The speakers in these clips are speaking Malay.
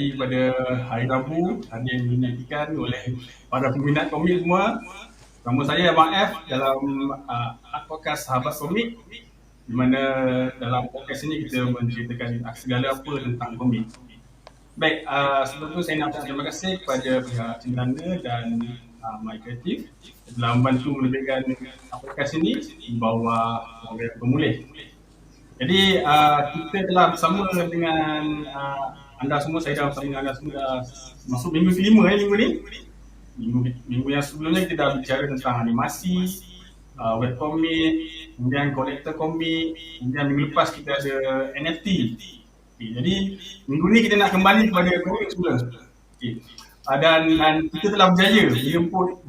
nanti pada hari Rabu ada yang dinantikan oleh para peminat komik semua. Nama saya Abang F dalam podcast Sahabat Komik, di mana dalam podcast ini kita menceritakan segala apa tentang komik. Baik, sebelum itu saya nak ucapkan terima kasih kepada pihak Cendana dan My Creative telah membantu melebihkan podcast ini di bawah program Pemulih. Jadi kita telah bersama dengan anda semua, saya dah bersama dengan anda semua dah masuk minggu kelima minggu ni. Minggu yang sebelumnya kita dah bicara tentang animasi, webcomic, kemudian kolektor komik, kemudian minggu lepas kita ada NFT. Jadi minggu ni kita nak kembali kepada komik semula. Dan kita telah berjaya menjemput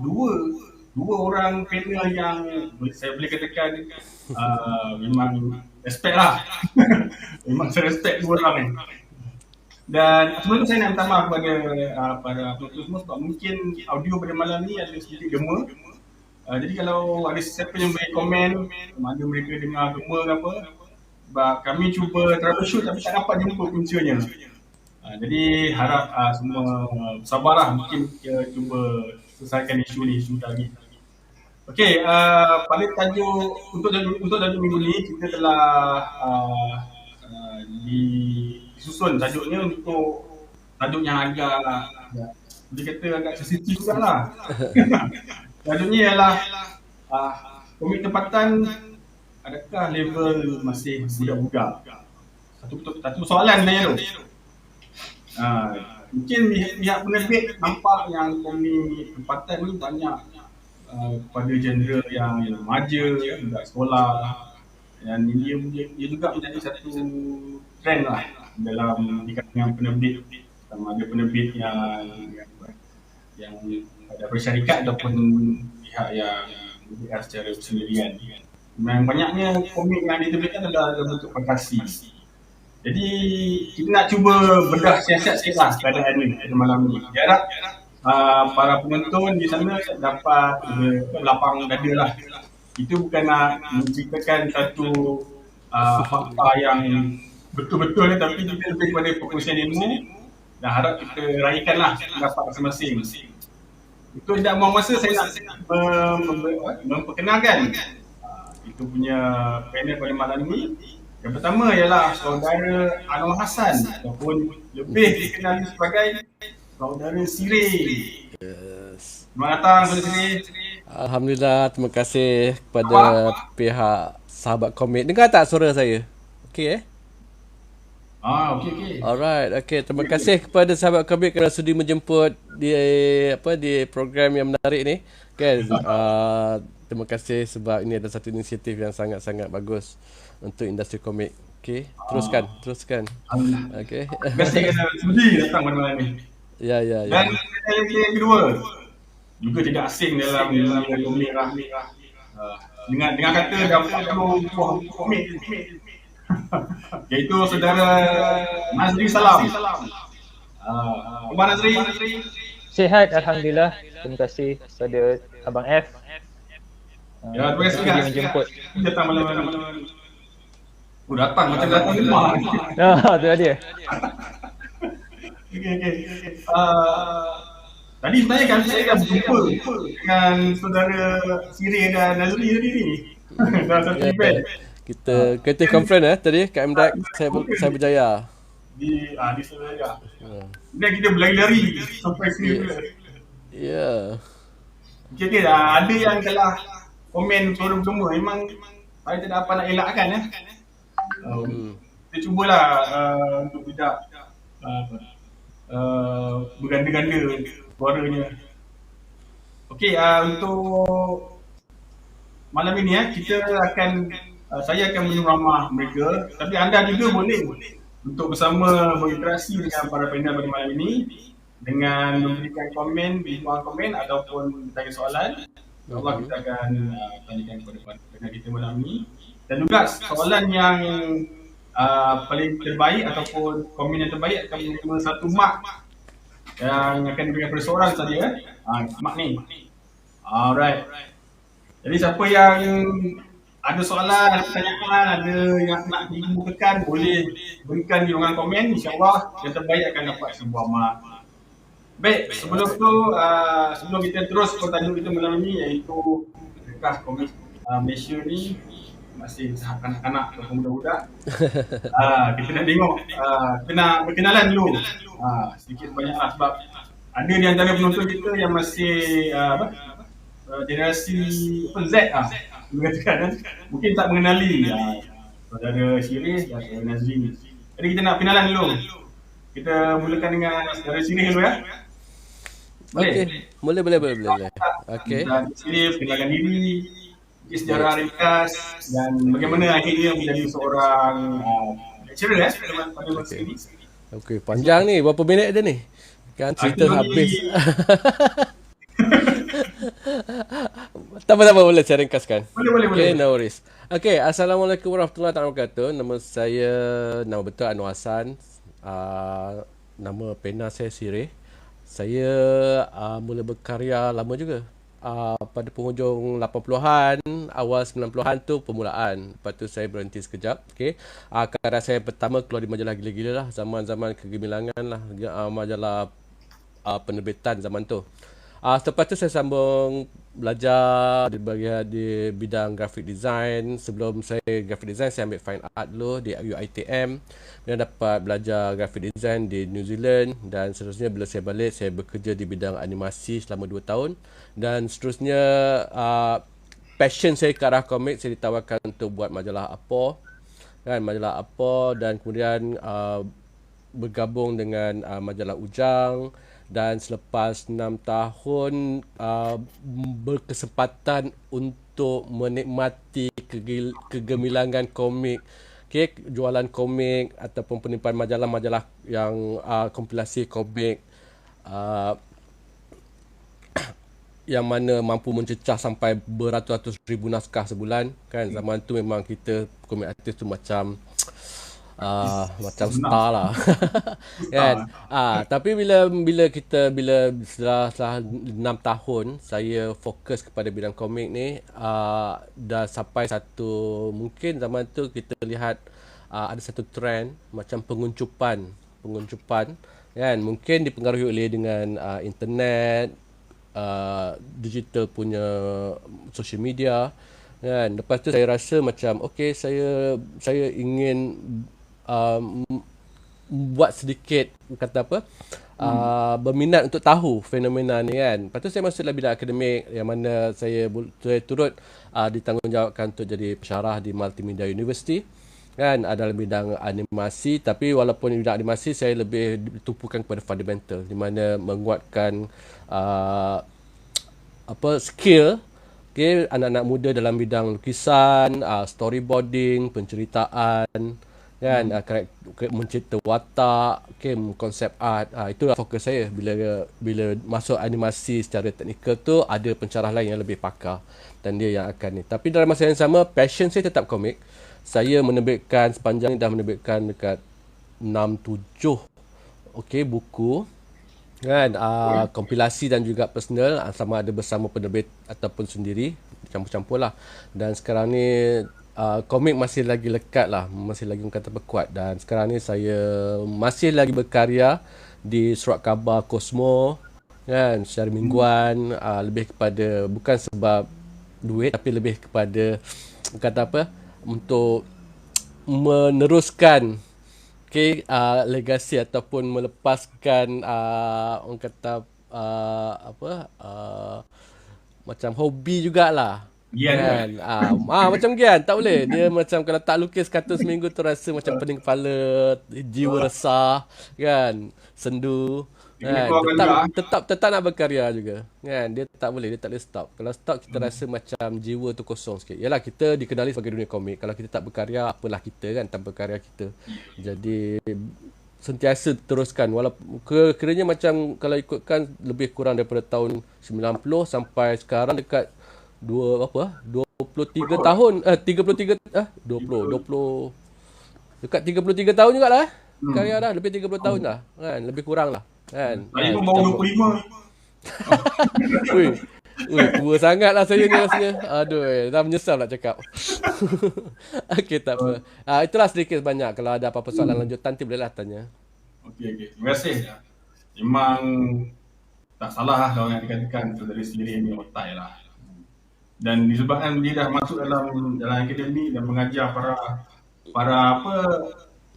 dua orang panel yang saya boleh katakan memang respect lah. Memang saya respect dua orang ni. Dan sebelum saya nak minta maaf kepada para penonton semua sebab mungkin audio pada malam ni ada sedikit gema. Jadi kalau ada siapa yang boleh komen mana mereka dengar gema ke apa, sebab kami cuba troubleshoot tapi tak dapat jumpa puncanya. Jadi harap semua sabarlah, mungkin kita cuba selesaikan isu ni sebentar lagi. Okey, pada tajuk untuk tajuk minggu ni kita telah disusun tajuknya untuk tajuk yang agak boleh kata agak sensitif jugalah. Tajuknya ialah komik tempatan adakah level masih budak-budak? Satu soalan saya tu. Mungkin pihak penerbit nampak yang komik tempatan ni banyak pada genre yang remaja, budak sekolah, dan dia juga menjadi satu trend lah dalam di kalangan penerbit. Sama ada penerbit yang ada bersyarikat ataupun pihak yang bergerak secara bersendirian. Memang banyaknya komik yang diterbitkan adalah dalam bentuk fantasi. Jadi kita nak cuba bedah siasat sikit lah keadaan ni pada malam ni. Harap para penonton di sana dapat lapang dada lah. Itu bukan nak menceritakan satu fakta yang betul-betul, tapi kita lebih kepada perkongsian ilmu dan harap kita raikan lah pendapat masing-masing. Itu tidak buang masa, saya nak memperkenalkan itu punya panel pada malam ni. Yang pertama ialah saudara Anwar Hassan ataupun lebih dikenali sebagai saudara Sire. Yes. Selamat datang saudara Sire. Alhamdulillah, terima kasih kepada pihak Sahabat Komik. Dengar tak suara saya? Okey Okey. Alright, okey. Terima kasih kepada Sahabat Komik kerana sudi menjemput di program yang menarik ni. Kan? Terima kasih sebab ini adalah satu inisiatif yang sangat-sangat bagus untuk industri komik. Okey, teruskan. Okey. Terima kasih kerana sudi datang pada malam ni. Ya. Dan yang kedua juga tidak asing dalam dunia komik lah. Dengan kata dapat buah komik. Iaitu saudara Nazri Salam. Abang Nazri. Sihat, Alhamdulillah. Terima kasih kepada Abang F. Ya, terima kasih dia menjemput. Datang malam-malam. Datang macam datang rumah. Tu dia. Okey. Tadi sebenarnya kan saya dah berjumpa dengan saudara Sire dan Nazri tadi ni. Dalam satu event. Kita kreatif conference tadi kat MDAC saya berjaya. Di Saudara. Dan kita berlari-lari sampai sini pula. Ya. Okey, ada yang telah komen suara semua. Memang saya tak ada apa nak elakkan kita cubalah untuk tidak berganda-ganda suaranya. Okey, untuk malam ini kita akan saya akan menyuramah mereka, tapi anda juga boleh untuk bersama berinteraksi dengan para panel pada malam ini dengan memberikan komen, beri komen ataupun bertanya soalan. InsyaAllah kita akan tanyakan kepada panel kita malam ini. Dan juga soalan yang paling terbaik ataupun komen yang terbaik akan menerima satu mark yang akan diberikan kepada seorang saja. Mark ni. Alright. Jadi siapa yang ada soalan, ada pertanyaan, ada yang nak dikemukakan, boleh berikan di ruangan komen. InsyaAllah yang terbaik akan dapat sebuah mark. Baik, sebelum tu, sebelum kita terus ke tajuk kita malam ni, iaitu adakah komik Malaysia ni masih tahap kanak-kanak atau budak-budak. Kita nak tengok, kita nak berkenalan dulu sedikit banyak lah, sebab ada di antara penonton kita yang masih generasi Z kan, mungkin tak mengenali saudara Syirih dan saudara Nazrin. Jadi kita nak kenalan dulu. Kita mulakan dengan saudara Syirih dulu ya. Okey, boleh. Okey. Syirih kenalkan diri, sejarah ringkas dan bagaimana akhirnya menjadi seorang lecturer pada masa ini. Okey, panjang ni. Berapa minit dia ni? Kan cerita habis. Tak apa, boleh saya ringkaskan. Boleh. Okay, no worries. Okay, Assalamualaikum warahmatullahi wabarakatuh. Nama betul Anwar Hassan. Nama pena saya Syirih. Saya mula berkarya lama juga. Pada penghujung 80-an, awal 90-an tu permulaan. Lepas tu saya berhenti sekejap. Okay. Karya saya pertama keluar di majalah gila-gila lah. Zaman-zaman kegemilangan lah. Majalah penerbitan zaman tu. Selepas tu saya sambung belajar di bidang graphic design. Sebelum saya graphic design, saya ambil fine art dulu di UiTM. Dan dapat belajar graphic design di New Zealand. Dan seterusnya bila saya balik, saya bekerja di bidang animasi selama 2 tahun. Dan seterusnya passion saya ke arah komik, saya ditawarkan untuk buat majalah Apa. Kan, majalah Apa, dan kemudian bergabung dengan majalah Ujang. Dan selepas 6 tahun berkesempatan untuk menikmati kegemilangan komik, okay, jualan komik ataupun penimpan majalah-majalah yang kompilasi komik yang mana mampu mencecah sampai beratus-ratus ribu naskah sebulan. Kan zaman tu memang kita komik artis tu macam star lah. Kan. Tapi bila setelah 6 tahun saya fokus kepada bidang komik ni, dah sampai mungkin zaman tu kita lihat ada satu trend macam penguncupan kan, mungkin dipengaruhi oleh dengan internet, digital punya social media kan. Lepas tu saya rasa macam okey, saya ingin buat sedikit berminat untuk tahu fenomena ni kan. Lepas tu saya masuklah bidang akademik, yang mana saya turut ditanggungjawabkan untuk jadi pensyarah di Multimedia University kan, dalam bidang animasi. Tapi walaupun bidang animasi, saya lebih ditumpukan kepada fundamental, di mana menguatkan skill anak-anak muda dalam bidang lukisan, storyboarding, penceritaan kan, mencipta watak, konsep art. Itulah fokus saya. Bila masuk animasi secara teknikal tu, ada pensyarah lain yang lebih pakar dan dia yang akan ni. Tapi dalam masa yang sama, passion saya tetap komik. Saya menerbitkan, sepanjang ni dah menerbitkan dekat 6-7 buku kan, kompilasi dan juga personal, sama ada bersama penerbit ataupun sendiri, campur-campur lah. Dan sekarang ni komik masih lagi lekat lah, masih lagi kuat. Dan sekarang ni saya masih lagi berkarya di surat khabar Cosmo kan, secara mingguan. Lebih kepada, bukan sebab duit, tapi lebih kepada untuk meneruskan legasi ataupun melepaskan orang kata macam hobi jugalah. Gian kan. Macam Gian tak boleh. Dia macam kalau tak lukis kartun seminggu tu rasa macam pening kepala, jiwa resah kan, sendu kan. Tetap nak berkarya juga kan. Dia tak boleh stop. Kalau stop, kita rasa macam jiwa tu kosong sikit. Yalah, kita dikenali sebagai dunia komik. Kalau kita tak berkarya, apalah kita kan tanpa karya kita. Jadi sentiasa teruskan, walaupun kiranya macam kalau ikutkan lebih kurang daripada tahun 90 sampai sekarang dekat 23 tahun 20 dekat 33 tahun jugalah karya dah, lebih 30 tahun dah kan, lebih kurang lah kan. Saya pun baru 25. Ui, Ui, tua sangat lah saya ni rasanya. Aduh, dah menyesal nak cakap. Okey, tak apa. Itulah sedikit banyak. Kalau ada apa-apa soalan lanjutan, nanti bolehlah tanya. Okey. Terima kasih. Memang tak salah lah kalau nak dikatakan saudara sendiri ni otai lah. Dan disebabkan dia dah masuk dalam akademik dan mengajar para apa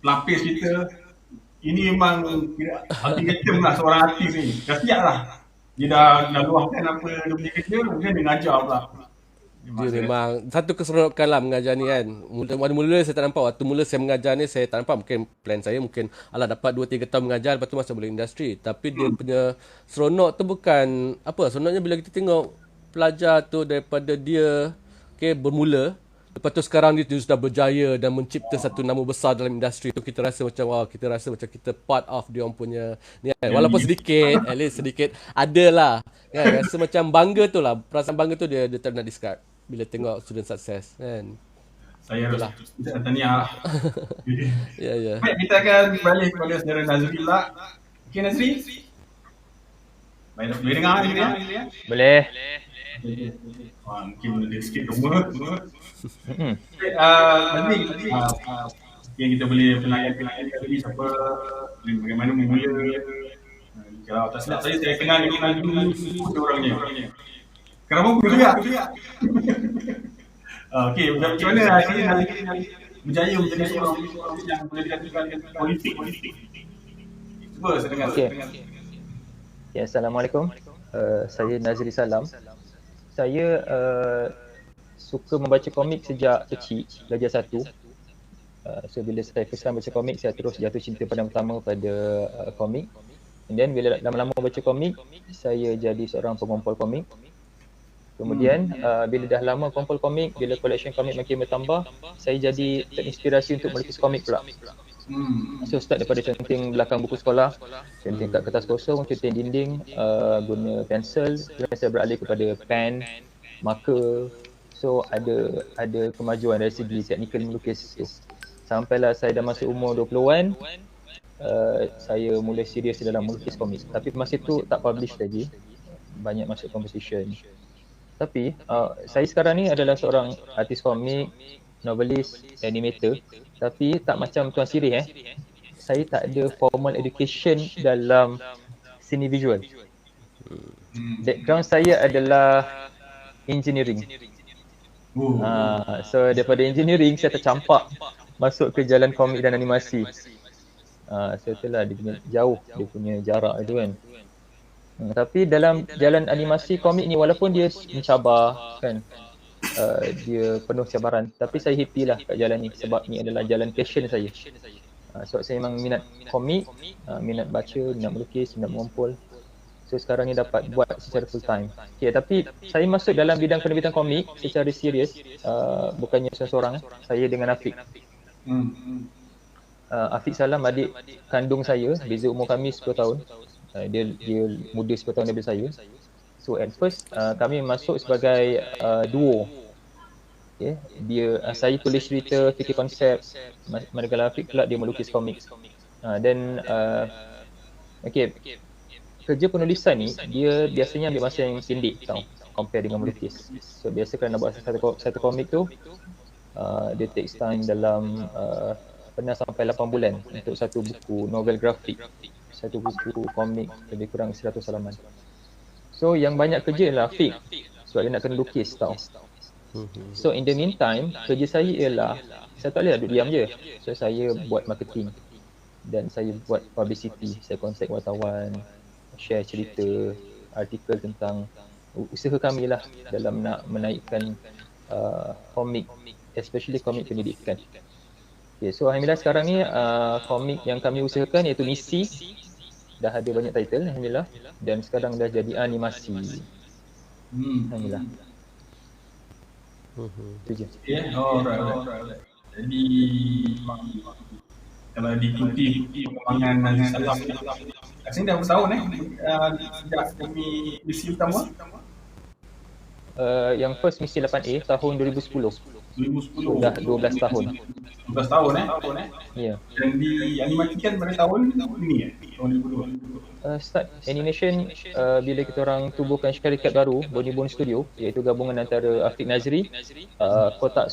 pelapis kita, ini memang ultimatum lah seorang artis ni. Dah siap lah. Dia dah luahkan apa dia punya kerja, kemudian dia ngajar pula. Dia memang satu keseronokan lah mengajar ni kan. Mula-mula saya tak nampak. Waktu mula saya mengajar ni, saya tak nampak. Mungkin plan saya mungkin alah dapat 2-3 tahun mengajar, lepas tu masuk balik industri. Tapi dia punya seronok tu bukan apa. Seronoknya bila kita tengok pelajar tu daripada dia bermula, lepas tu sekarang dia sudah berjaya dan mencipta satu nama besar dalam industri tu, kita rasa macam wow, kita rasa macam kita part of dia orang punya ni kan. Walaupun sedikit, at least sedikit ada lah kan. Rasa macam bangga tu lah, perasaan bangga tu dia tak nak discard bila tengok student success kan. Saya harus tahniah lah. Ya. Baik, kita akan balik kepada saudara Nazri pula. Okey Nazri? Baik, boleh dengar ni dia? Boleh. Mungkin ada sikit rumah. Nazri, mungkin kita boleh penilaian kali siapa dan bagaimana memula. Kalau tak silap saya kenal dengan Nazri orangnya. Kenapa pun juga? Okey, macam mana Nazri berjaya menjadi seorang yang boleh dikatakan politik? Cuba saya dengar. Okey. Ya, Assalamualaikum. Saya Nazri Salam. Saya suka membaca komik sejak kecil, darjah 1. So bila saya first time baca komik, saya terus jatuh cinta pertama pada komik. And then bila lama-lama baca komik, saya jadi seorang pengumpul komik. Kemudian bila dah lama kumpul komik, bila collection komik makin bertambah, saya jadi terinspirasi untuk melukis komik pula. So start daripada conteng belakang buku sekolah, conteng kat kertas kosong, conteng dinding, guna pensel, kemudian saya beralih kepada pen, marker. So ada kemajuan dari segi teknikal melukis tu. Sampailah saya dah masuk umur 20-an, saya mula serius dalam melukis komik. Tapi masa tu tak publish lagi, banyak masuk competition. Tapi saya sekarang ni adalah seorang artis komik, novelis, animator. Tapi tak macam Tuan Sirih saya tak ada formal education dalam seni visual. Background saya adalah engineering. So daripada engineering saya tercampak masuk ke jalan komik dan animasi. So itulah dia punya jauh, dia punya jarak itu kan. Tapi dalam jalan animasi komik ni, walaupun dia mencabar kan, dia penuh cabaran, tapi saya happy lah kat jalan ni sebab ni adalah jalan passion saya. Sebab saya memang minat komik, minat baca, minat melukis, minat mengumpul. So sekarang ni dapat buat secara full time. Okay, tapi saya masuk dalam bidang penerbitan komik secara serius, bukannya seorang-seorang, saya dengan Afiq. Afiq Salam, adik kandung saya, beza umur kami 10 tahun. Dia muda 10 tahun daripada saya. So at first kami masuk sebagai duo. Okay. Saya tulis cerita, fikir konsep, manakala Afiq pula dia melukis komik. Dan kerja penulisan ni dia biasanya ambil masa yang pendek tau, compare dengan melukis. So biasa kalau nak buat satu komik tu dia takes time dalam pernah sampai 8 bulan untuk satu buku novel grafik. Satu buku komik lebih kurang 100 halaman. So yang banyak kerja lah Afiq, sebab dia nak kena lukis tau. So in the meantime, kerja saya ialah saya tak boleh duduk diam je. So saya buat marketing dan saya buat publicity. Saya contact wartawan, share cerita, artikel tentang usaha kami lah dalam nak menaikkan komik, especially komik pendidikan. Okay, so alhamdulillah sekarang ni komik yang kami usahakan iaitu Misi. Dah ada banyak title alhamdulillah, dan sekarang dah jadi animasi. Alhamdulillah. Itu je. Alright. Jadi kalau diikuti perkembangan Nazri Salam ni, rasanya dah bertahun sejak kami misi pertama. Yang first misi 8A tahun 2010. 2010. Dah 12 tahun. 12 tahun Ya. dan dianimasikan pada tahun ini tahun 2002. Start animation bila kita orang tubuhkan syarikat baru, Bonibon Studio, iaitu gabungan antara Afiq Nazri, Kotak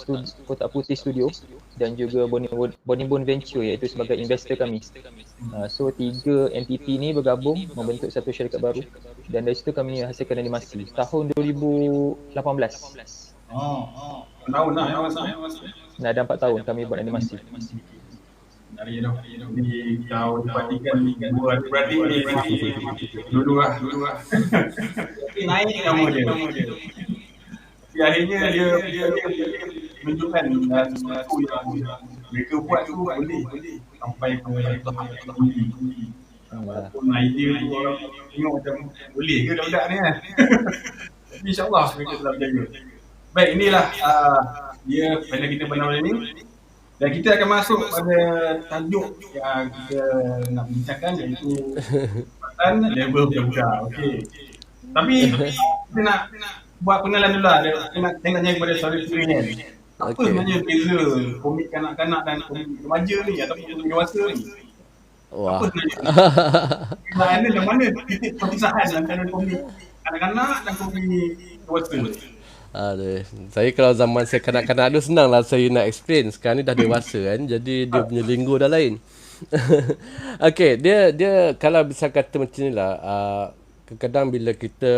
Putih Studio dan juga Bonibon Venture, iaitu sebagai investor kami. So 3 entiti ni bergabung membentuk satu syarikat baru dan dari situ kami hasilkan animasi tahun 2018. Tahun lah Dah ada 4 tahun kami buat animasi. dari di tahun perhatikan dua beradik ni dua-dua naik nama dia. Tapi akhirnya dia menunjukkan sesuatu yang mereka buat tu boleh sampai ke tahap tinggi. Walaupun idea tu orang tengok macam boleh ke budak-budak ni kan. Tapi insyaAllah mereka telah berjaya. Baik, inilah dia panel kita pada malam ini. Dan kita akan masuk pada tajuk yang kita nak bincangkan, iaitu kekuatan level budak-budak. Okey. Tapi kita nak buat pengenalan dulu lah. Kita nak tengoknya kepada saudara-saudari ni. Apa sebenarnya beza komik kanak-kanak dan komik remaja ni ataupun komik dewasa ni? Wah. Apa sebenarnya? Ada yang mana titik perpisahan antara komik kanak-kanak dan komik dewasa? Aduh, saya kalau zaman saya kanak-kanak tu senanglah saya nak explain. Sekarang ni dah dewasa kan. Jadi dia punya linggo dah lain. Okey, dia kalau bisa kata macam inilah, kadang-kadang bila kita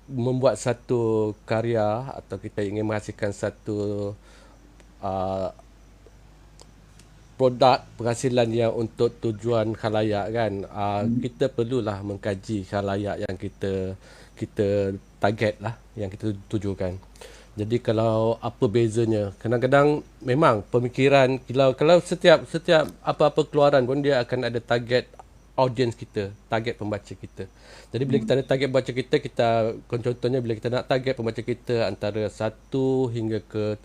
membuat satu karya atau kita ingin menghasilkan satu produk penghasilan yang untuk tujuan khalayak kan, kita perlulah mengkaji khalayak yang kita target lah, yang kita tujukan. Jadi kalau apa bezanya, kadang-kadang memang pemikiran kalau setiap apa-apa keluaran pun dia akan ada target audience kita, target pembaca kita. Jadi bila kita ada target pembaca kita contohnya bila kita nak target pembaca kita antara 1 hingga ke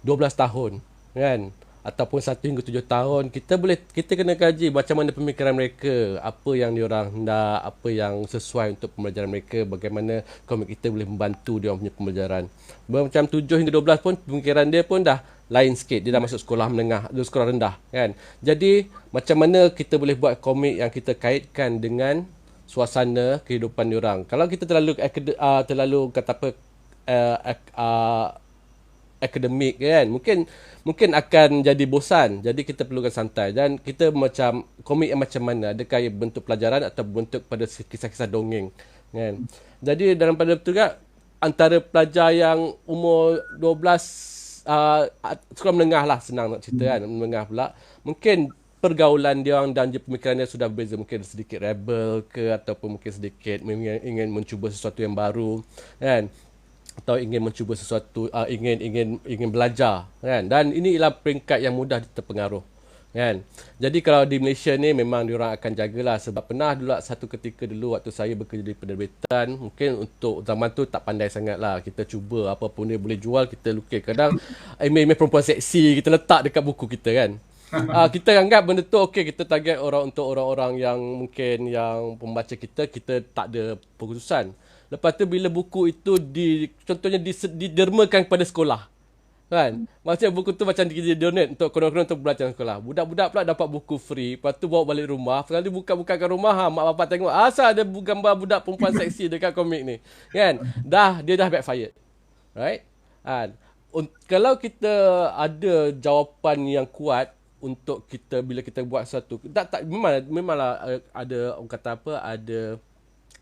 12 tahun kan, ataupun 1 hingga 7 tahun, kita kena kaji macam mana pemikiran mereka, apa yang diorang hendak, apa yang sesuai untuk pembelajaran mereka, bagaimana komik kita boleh membantu dia punya pembelajaran. Macam 7 hingga 12 pun pemikiran dia pun dah lain sikit, dia dah masuk sekolah menengah, sekolah rendah kan. Jadi macam mana kita boleh buat komik yang kita kaitkan dengan suasana kehidupan diorang. Kalau kita terlalu kata apa akademik kan, mungkin akan jadi bosan. Jadi kita perlukan santai, dan kita macam komik yang macam mana, adakah ia bentuk pelajaran atau bentuk pada kisah-kisah dongeng kan. Jadi dalam pada itu juga antara pelajar yang umur 12 sekolah menengah lah, senang nak cerita kan, menengah pula, mungkin pergaulan dia orang dan pemikiran dia sudah berbeza, mungkin sedikit rebel ke, ataupun mungkin sedikit ingin mencuba sesuatu yang baru kan, atau ingin mencuba sesuatu, ingin belajar kan. Dan ini ialah peringkat yang mudah terpengaruh kan. Jadi kalau di Malaysia ni memang diorang akan jagalah, sebab pernah dulu satu ketika dulu waktu saya bekerja di penerbitan, mungkin untuk zaman tu tak pandai sangat lah, kita cuba apa pun dia boleh jual, kita lukis. Kadang imej perempuan seksi kita letak dekat buku kita kan. Kita anggap benda tu okey, kita target untuk orang-orang yang mungkin yang pembaca kita tak ada perkhususan. Lepas tu bila buku itu contohnya didermakan kepada sekolah kan, maksudnya buku tu macam di-donate untuk konon-konon untuk belajar sekolah. Budak-budak pula dapat buku free, lepas tu bawa balik rumah, sekali buka-buka kat rumah, mak bapak tengok asal ada gambar budak perempuan seksi dekat komik ni kan, dia dah backfired, right kan. Kalau kita ada jawapan yang kuat untuk kita bila kita buat satu, memanglah ada orang kata apa, ada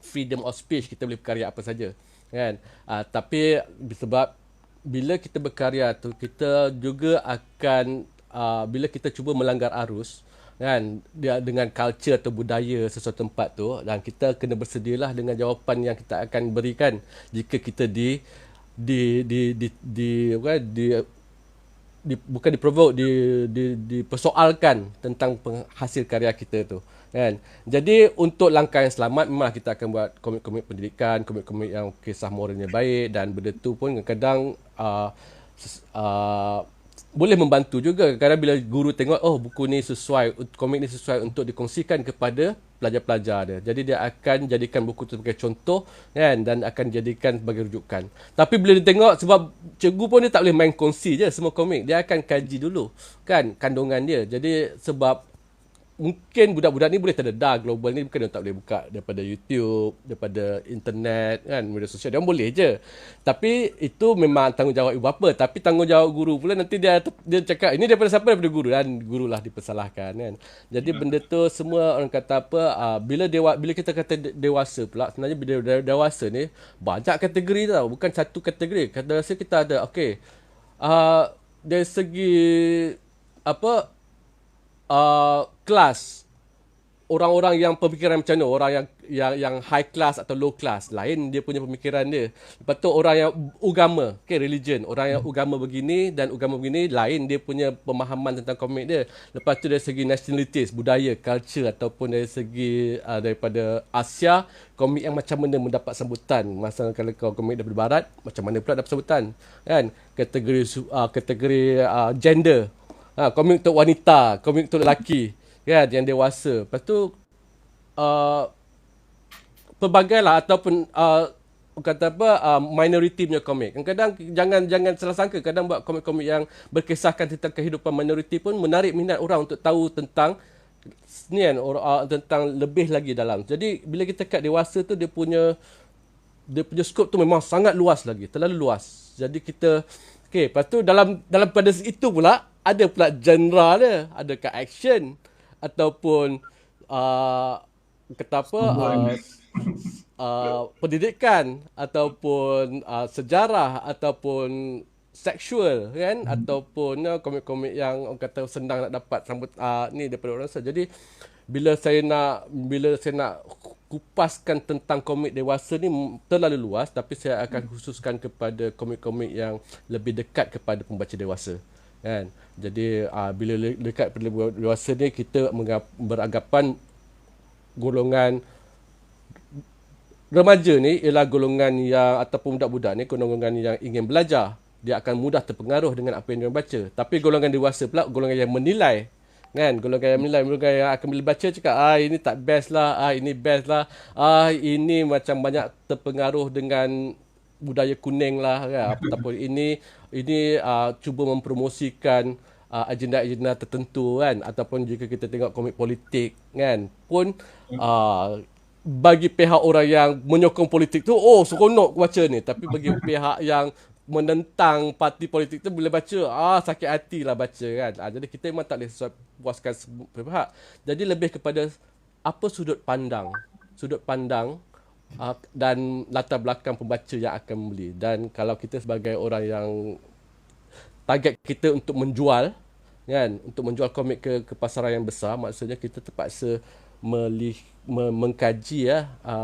freedom of speech, kita boleh berkarya apa saja kan. Tapi sebab bila kita berkarya tu, kita juga akan bila kita cuba melanggar arus kan, dia dengan culture atau budaya sesuatu tempat tu, dan kita kena bersedialah dengan jawapan yang kita akan berikan jika kita bukan diprovoke, dipersoalkan tentang hasil karya kita tu kan. Jadi untuk langkah yang selamat, memang kita akan buat komik-komik pendidikan, komik-komik yang kisah moralnya baik, dan benda tu pun kadang boleh membantu juga. Kadang bila guru tengok, oh buku ni sesuai, komik ni sesuai untuk dikongsikan kepada pelajar-pelajar dia. Jadi dia akan jadikan buku tu sebagai contoh kan, dan akan jadikan sebagai rujukan. Tapi bila dia tengok, sebab cikgu pun dia tak boleh main kongsi je semua komik, dia akan kaji dulu kan kandungan dia. Jadi sebab mungkin budak-budak ni boleh terdedah global ni, bukan dia tak boleh buka daripada YouTube, daripada internet kan, media sosial, dia boleh je. Tapi itu memang tanggungjawab ibu bapa, tapi tanggungjawab guru pula nanti dia cakap ini daripada siapa, daripada guru, dan gurulah dipersalahkan kan. Jadi benda tu semua orang kata apa, bila kita kata dewasa pula, sebenarnya bila dewasa ni banyak kategori tau, bukan satu kategori. Kata rasa kita ada dari segi apa, kelas, orang-orang yang pemikiran macam mana, orang yang high class atau low class, lain dia punya pemikiran dia. Lepas tu orang yang agama, religion, orang yang agama begini dan agama begini, lain dia punya pemahaman tentang komik dia. Lepas tu dari segi nationalities, budaya, culture, ataupun dari segi daripada Asia, komik yang macam mana mendapat sambutan. Masa kalau kau komik daripada barat, macam mana pula dapat sambutan kan. Kategori gender, komik untuk wanita, komik untuk lelaki kan, yang dewasa. Lepas tu pelbagai lah, ataupun kata apa, minority punya komik. Kadang jangan salah sangka, kadang buat komik-komik yang berkisahkan tentang kehidupan minority pun menarik minat orang untuk tahu tentang ni kan, tentang lebih lagi dalam. Jadi bila kita kat dewasa tu, dia punya skop tu memang sangat luas lagi, terlalu luas. Jadi kita lepas tu dalam pada itu pula ada pula genre dia, adakah action ataupun kata apa, pendidikan ataupun sejarah ataupun seksual kan, ataupun komik-komik yang orang kata senang nak dapat sambut ni daripada orang rasa. Jadi bila saya nak kupaskan tentang komik dewasa ni terlalu luas, tapi saya akan khususkan kepada komik-komik yang lebih dekat kepada pembaca dewasa kan. Jadi bila dekat pada dewasa ni, kita beranggapan golongan remaja ni ialah golongan yang, ataupun budak-budak ni golongan yang ingin belajar, dia akan mudah terpengaruh dengan apa yang dia baca. Tapi golongan dewasa pula golongan yang menilai kan, golongan yang akan bila baca cakap ini tak best lah, ini best lah, ini macam banyak terpengaruh dengan budaya kuning lah kan, ataupun ini cuba mempromosikan agenda-agenda tertentu kan, ataupun jika kita tengok komik politik kan pun, bagi pihak orang yang menyokong politik tu, seronok baca ni. Tapi bagi pihak yang menentang parti politik tu, bila baca sakit hati lah baca kan. Jadi kita memang tak boleh puaskan semua pihak. Jadi lebih kepada apa sudut pandang dan latar belakang pembaca yang akan membeli. Dan kalau kita sebagai orang yang target kita untuk menjual kan, untuk menjual komik ke pasaran yang besar, maksudnya kita terpaksa mengkaji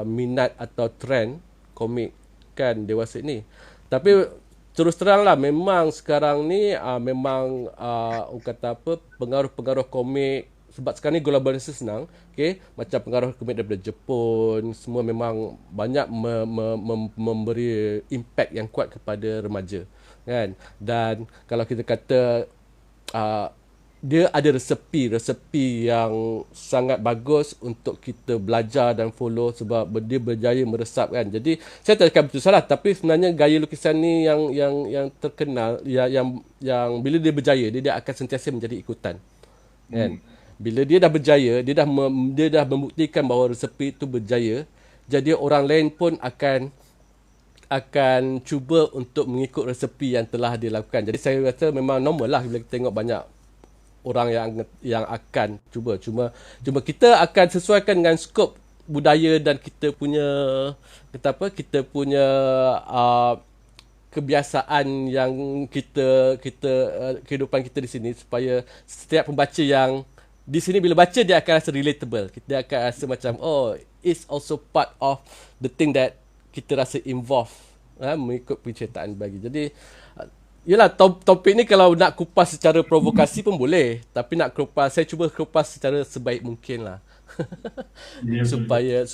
minat atau trend komik kan dewasa ni. Tapi terus teranglah, memang sekarang ni memang kata apa, pengaruh-pengaruh komik, sebab sekarang ni globalisasi senang, macam pengaruh komik daripada Jepun, semua memang banyak memberi impact yang kuat kepada remaja kan. Dan kalau kita kata dia ada resepi yang sangat bagus untuk kita belajar dan follow, sebab dia berjaya meresap kan. Jadi saya tak cakap betul salah, tapi sebenarnya gaya lukisan ni yang terkenal, yang bila dia berjaya, dia akan sentiasa menjadi ikutan kan. Bila dia dah berjaya, dia dah membuktikan bahawa resepi itu berjaya, jadi orang lain pun akan cuba untuk mengikut resepi yang telah dia lakukan. Jadi saya rasa memang normal lah bila kita tengok banyak orang yang akan cuba. Cuma kita akan sesuaikan dengan skop budaya dan kita punya kebiasaan yang kehidupan kita di sini, supaya setiap pembaca yang di sini bila baca, dia akan rasa relatable. Dia akan rasa macam it's also part of the thing that kita rasa involved mengikut penceritaan bagi. Jadi yelah, topik ni kalau nak kupas secara provokasi pun boleh, tapi saya cuba kupas secara sebaik mungkin lah. supaya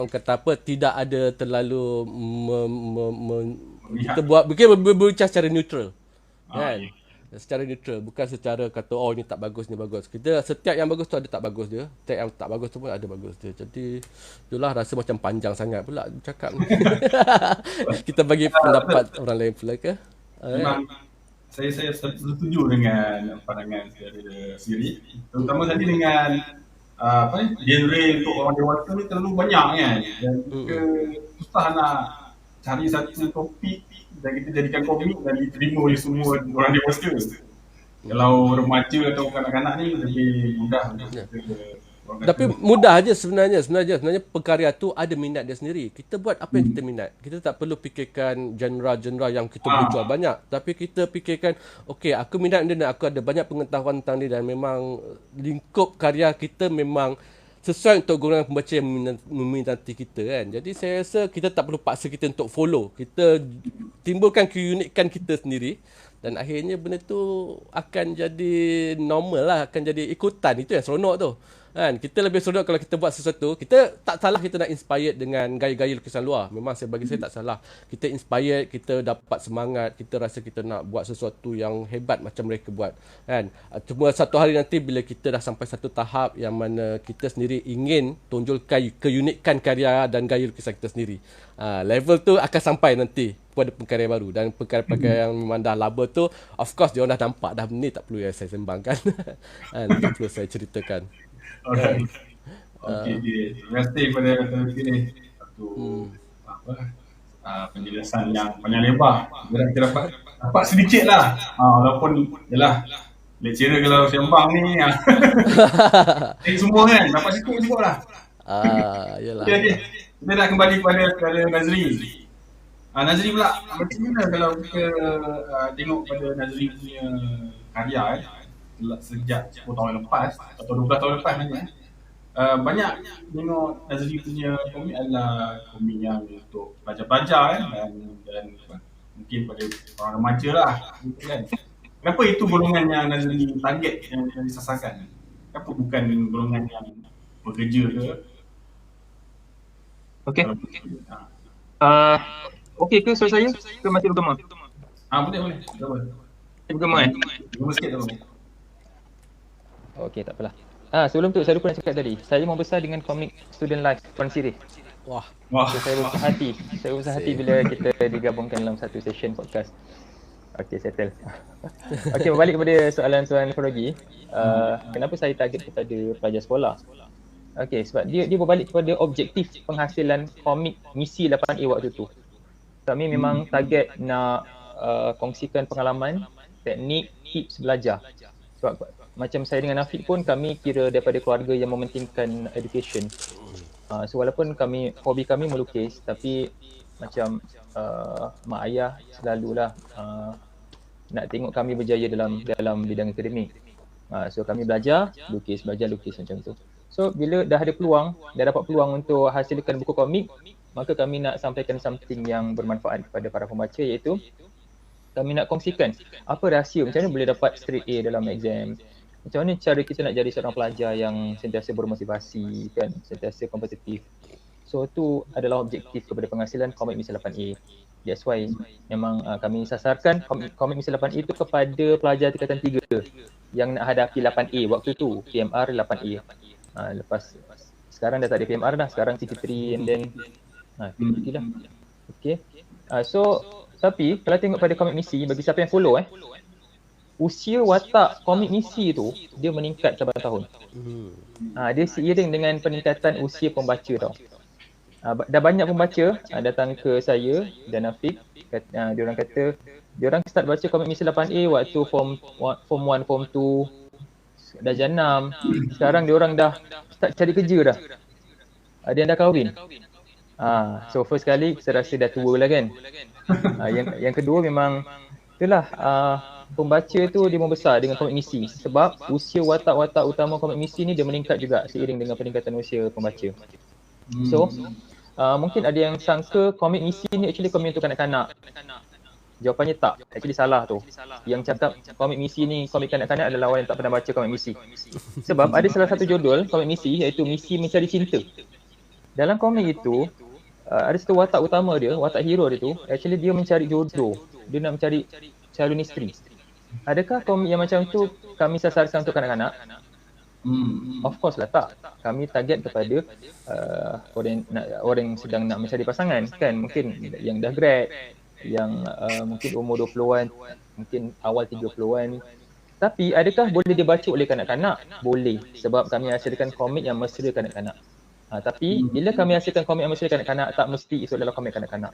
orang kata apa, tidak ada terlalu kita buat berbicara secara neutral kan. secara neutral, bukan secara kata oh ni tak bagus, ni bagus. Kita setiap yang bagus tu ada tak bagus dia, setiap yang tak bagus tu pun ada bagus dia. Jadi itulah rasa macam panjang sangat pula cakap ni. Kita bagi pendapat orang lain pula ke? Memang saya setuju dengan pandangan saudara Siri, terutama tadi dengan genre untuk orang dewasa ni terlalu banyak kan, dan kita susah nak cari satu topik dan kita jadikan komik dan diterima oleh semua orang dewasa. Kalau remaja atau kanak-kanak ni lebih mudah untuk kita. Tapi mudah aja sebenarnya pekarya tu ada minat dia sendiri. Kita buat apa yang kita minat. Kita tak perlu fikirkan genre-genre yang kita boleh jual banyak, tapi kita fikirkan okey, aku minat dia dan aku ada banyak pengetahuan tentang dia, dan memang lingkup karya kita memang sesuai untuk golongan pembaca yang meminati kita kan. Jadi saya rasa kita tak perlu paksa kita untuk follow. Kita timbulkan keunikan kita sendiri, dan akhirnya benda tu akan jadi normal lah, akan jadi ikutan. Itu yang seronok tu kan. Kita lebih seronok kalau kita buat sesuatu. Kita tak salah kita nak inspired dengan gaya-gaya lukisan luar. Memang bagi saya tak salah. Kita inspired, kita dapat semangat, kita rasa kita nak buat sesuatu yang hebat macam mereka buat kan. Cuma satu hari nanti bila kita dah sampai satu tahap yang mana kita sendiri ingin tonjolkan keunikan karya dan gaya lukisan kita sendiri, level tu akan sampai nanti pada pengkarya baru. Dan pengkarya yang memang dah laba tu, of course dia orang dah nampak dah, ni tak perlu saya sembangkan. Tak perlu saya ceritakan. Alright. Okey, terima kasih kepada Tuan ni satu penjelasan yang panjang lebar. Kita dapat sedikit lah. Walaupun yalah, lecturer kalau sembang ni semua kan dapat sikit cukup lah. Yalah. Okey. Kita dah kembali kepada Nazri. Nazri pula, macam mana kalau kita tengok pada Nazri punya karya sejak 10 tahun lepas atau 12 tahun lepas sebenarnya, banyak tengok Nazri punya komik adalah komik yang untuk pelajar-pelajar dan mungkin pada orang remaja lah kan. Kenapa itu golongan yang Nazri target, yang disasarkan? Kenapa bukan golongan yang bekerja ke? Okey. Okey ke suara saya? Ke masih bergema? Boleh. Bergema Bergema sikit tak apa. Okey, tak apalah. Sebelum tu saya lupa nak cakap tadi. Saya membesar dengan komik Student Life Tuan Sirih. Wah. So, saya berusaha hati bila kita digabungkan dalam satu session podcast. Okey, settle. Okey, berbalik kepada soalan Tuan Forogi. Kenapa saya target kepada pelajar sekolah? Okey, sebab dia berbalik kepada objektif penghasilan komik misi 8A waktu tu. Kami memang target nak kongsikan pengalaman, teknik, tips belajar. Sebab macam saya dengan Afiq pun, kami kira daripada keluarga yang mementingkan education. So walaupun hobi kami melukis, tapi macam mak ayah selalulah nak tengok kami berjaya dalam bidang akademik. So kami belajar lukis macam tu. So bila dah ada peluang, dah dapat peluang untuk hasilkan buku komik, maka kami nak sampaikan something yang bermanfaat kepada para pembaca, iaitu kami nak kongsikan apa rahsia, macam mana boleh dapat straight A dalam exam. Macam mana cara kita nak jadi seorang pelajar yang sentiasa bermotivasi kan, sentiasa kompetitif. So tu adalah objektif kepada penghasilan komik misi 8A. That's why memang kami sasarkan komik misi 8A itu kepada pelajar tingkatan 3 yang nak hadapi 8A waktu tu, PMR 8A. Lepas sekarang dah tak ada PMR dah, sekarang CT3 and then PMT lah. Okay. So tapi kalau tengok pada komik misi, bagi siapa yang follow usia watak komik misi tu dia meningkat saban tahun. Dia seiring dengan peningkatan usia pembaca tau. Dah banyak pembaca datang ke saya dan Afiq, diorang kata diorang start baca komik misi 8A waktu form 1, form 2, darjah 6. Sekarang diorang dah start cari kerja dah. Ada yang dah kahwin. So first kali saya rasa dah tua lah kan. Yang kedua memang itulah, pembaca tu dia membesar dengan komik misi sebab usia watak-watak utama komik misi ni dia meningkat juga seiring dengan peningkatan usia pembaca. So mungkin ada yang sangka komik misi ni actually komik untuk kanak-kanak. Jawapannya tak, actually salah tu. Yang cakap komik misi ni komik kanak-kanak adalah orang yang tak pernah baca komik misi. Sebab ada salah satu judul komik misi iaitu Misi Mencari Cinta. Dalam komik itu ada satu watak utama dia, watak hero dia tu, actually dia mencari jodoh. Dia nak mencari calon isteri. Adakah komik yang macam tu kami sasarkan untuk kanak-kanak? Of course lah tak. Kami target kepada orang yang sedang nak mencari pasangan kan, mungkin yang dah grad, yang mungkin umur 20-an, mungkin awal 30-an. Tapi adakah boleh dibaca oleh kanak-kanak? Boleh, sebab kami hasilkan komik yang mesra kanak-kanak. Tapi bila kami hasilkan komik yang mesra kanak-kanak, tak mesti itu adalah komik kanak-kanak.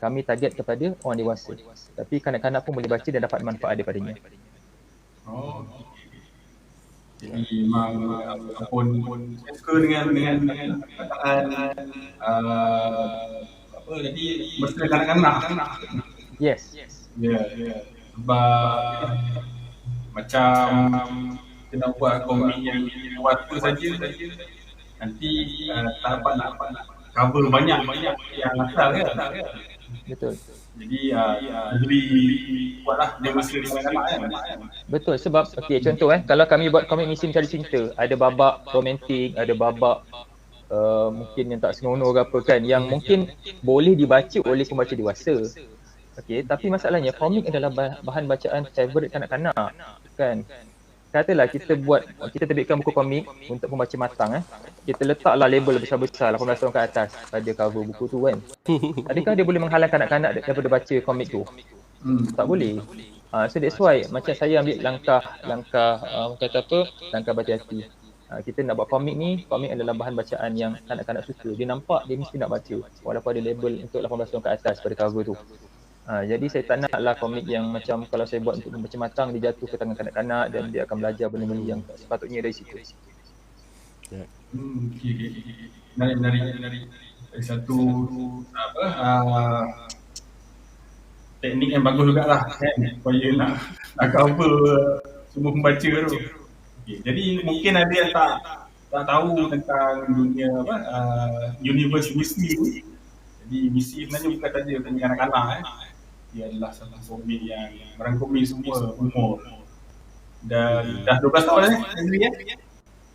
Kami target kepada orang dewasa. Tapi kanak-kanak pun boleh baca dan dapat manfaat daripadanya. Oh, jadi memang pun suka dengan perkataan apa jadi mesti kanak-kanak. Yes. Ya, sebab macam kita nak buat komik yang dewasa saja nanti tak dapat nak cover banyak yang asal kan. Betul. Jadi jadi buatlah dewasa dengan kanak-kanak kan. Betul, sebab contoh kalau kami buat komik misi mencari cinta, ada babak romantik, ada babak mungkin yang tak senonoh ke apa kan, yang mungkin boleh dibaca oleh pembaca dewasa. Tapi masalahnya komik adalah bahan bacaan favorite kanak-kanak kan. Katalah kita terbitkan buku komik untuk pembaca matang kita letaklah label besar-besar 18 tahun ke atas pada cover buku tu kan. Adakah dia boleh menghalang kanak-kanak daripada baca komik tu? Tak boleh. So that's why macam saya ambil langkah langkah berhati-hati. Kita nak buat komik ni, komik adalah bahan bacaan yang kanak-kanak suka. Dia nampak, dia mesti nak baca walaupun ada label untuk 18 tahun ke atas pada cover tu. Jadi saya tak naklah komik yang macam kalau saya buat untuk membaca matang, dia jatuh ke tangan kanak-kanak dan dia akan belajar benda-benda yang sepatutnya dari situ. Menarik. Satu teknik yang bagus jugalah kan, supaya nak cover semua pembaca tu. Jadi mungkin ada yang tak tahu tentang dunia universe misi tu. Jadi misi sebenarnya bukan saja untuk kanak-kanak dia adalah satu komik yang merangkumi semua umur. Dan dah 12 tahun Nazri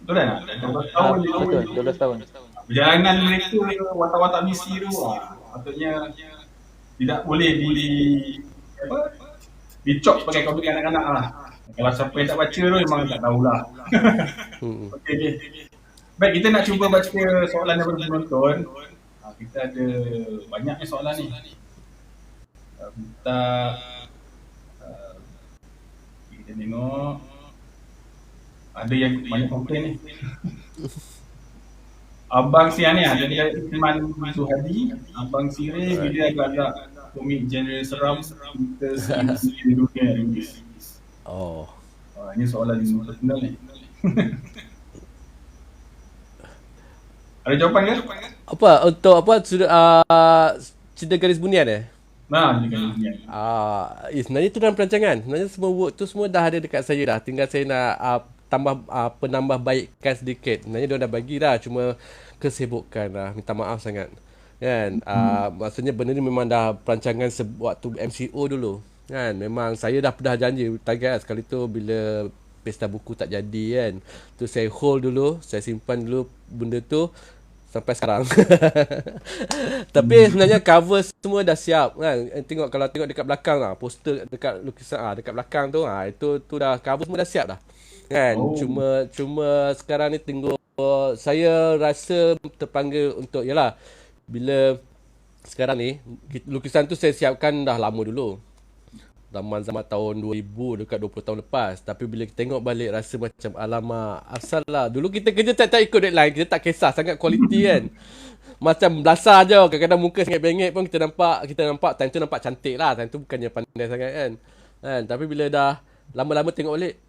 betul kan? 12 tahun Betul, 12 tahun. Perjalanan mereka watak-watak misi tu patutnya tidak boleh dicop sebagai komik kanak-kanak lah. Kalau siapa yang tak baca tu memang tak tahulah. Okay. Baik, kita nak cuba baca soalan daripada penonton. Kita ada banyaknya soalan ni. Kita tengok ada yang banyak komplain ni. Abang Sian ni jadi Iman Suhadi, Abang Sire bila agak-agak komik genre seram kita di dunia ni. Ini soalan personal ni. Ada jawapan ke? Apa untuk sudah cerita garis bunian sebenarnya tu dalam perancangan. Sebenarnya semua work tu semua dah ada dekat saya dah. Tinggal saya nak penambah baikkan sedikit. Sebenarnya dia dah bagi dah, cuma kesibukan lah. Minta maaf sangat. Kan? Maksudnya benda ni memang dah perancangan waktu MCO dulu. Kan? Memang saya dah janji target sekali tu bila pesta buku tak jadi kan. Tu saya hold dulu, saya simpan dulu benda tu sampai sekarang. Tapi sebenarnya cover semua dah siap kan. Kalau tengok dekat belakang poster dekat lukisan dekat belakang tu itu dah cover semua dah siap dah. Kan? Cuma sekarang ni tunggu saya rasa terpanggil untuk bila sekarang ni lukisan tu saya siapkan dah lama dulu. Zaman tahun 2000 dekat 20 tahun lepas. Tapi bila kita tengok balik rasa macam alamak, asal lah. Dulu kita kerja tak ikut deadline, kita tak kisah sangat kualiti kan. Macam belasah je, kadang-kadang muka sangat bengek pun kita nampak time tu nampak cantik lah. Time tu bukannya pandai sangat kan. Tapi bila dah lama-lama tengok balik,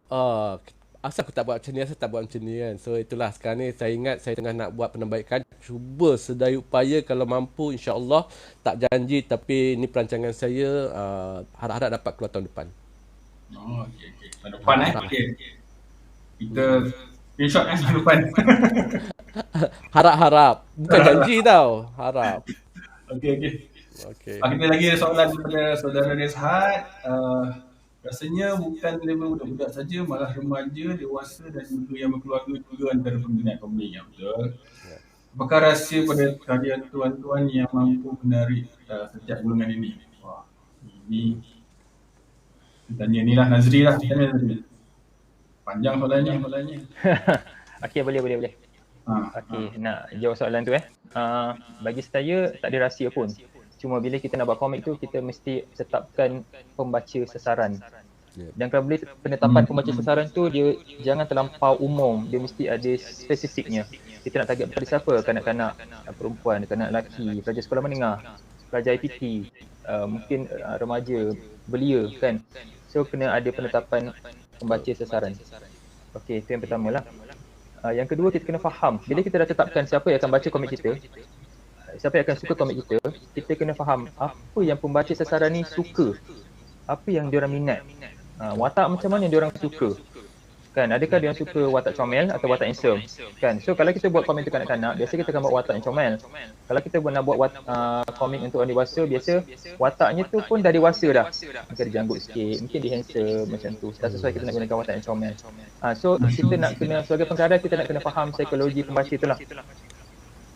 asal aku tak buat macam ni, kan. So itulah sekarang ni saya ingat saya tengah nak buat penambaikan. Cuba sedaya upaya kalau mampu, insya-Allah. Tak janji tapi ni perancangan saya, harap-harap dapat keluar tahun depan. Okey. Tahun depan okey. Kita screenshot tahun depan. Harap-harap. Bukan janji tau. Harap. Okey. Kita lagi ada soalan daripada saudara Rezhat. Rasanya bukan level budak-budak saja, malah remaja, dewasa dan juga yang berkeluarga juga antara peminat komik yang betul. Apakah rahsia pada karya tuan-tuan yang mampu menarik setiap golongan ini? Ini Tanya ni lah Nazri lah. Tanya Nazri. Panjang soalannya. Okey, boleh. Okey, nak jawab soalan tu bagi saya tak ada rahsia pun. Cuma bila kita nak buat komik tu, kita mesti tetapkan pembaca sasaran. Dan kalau boleh penetapan pembaca sasaran tu dia jangan terlampau umum, dia mesti ada spesifiknya. Kita nak target pada siapa? Kanak-kanak perempuan, kanak lelaki, pelajar sekolah menengah, pelajar IPT, mungkin remaja, belia kan. So kena ada penetapan pembaca sasaran. Okey, itu yang pertama lah. Yang kedua, kita kena faham. Bila kita dah tetapkan siapa yang akan baca komik kita, siapa yang akan suka komik kita kena faham apa yang pembaca sasaran ni suka. Apa yang diorang minat. Watak macam mana diorang suka. Kan, adakah diorang suka watak comel atau watak handsome? Kan, so kalau kita buat komik untuk kanak-kanak, biasa kita akan buat watak yang comel. Kalau kita nak buat komik untuk orang dewasa, biasa wataknya tu pun dah dewasa dah. Mungkin dia janggut sikit, mungkin dia handsome macam tu. Tak sesuai kita nak gunakan watak yang comel. So kita nak kena, sebagai pengkarya kita nak kena faham psikologi pembaca tu lah.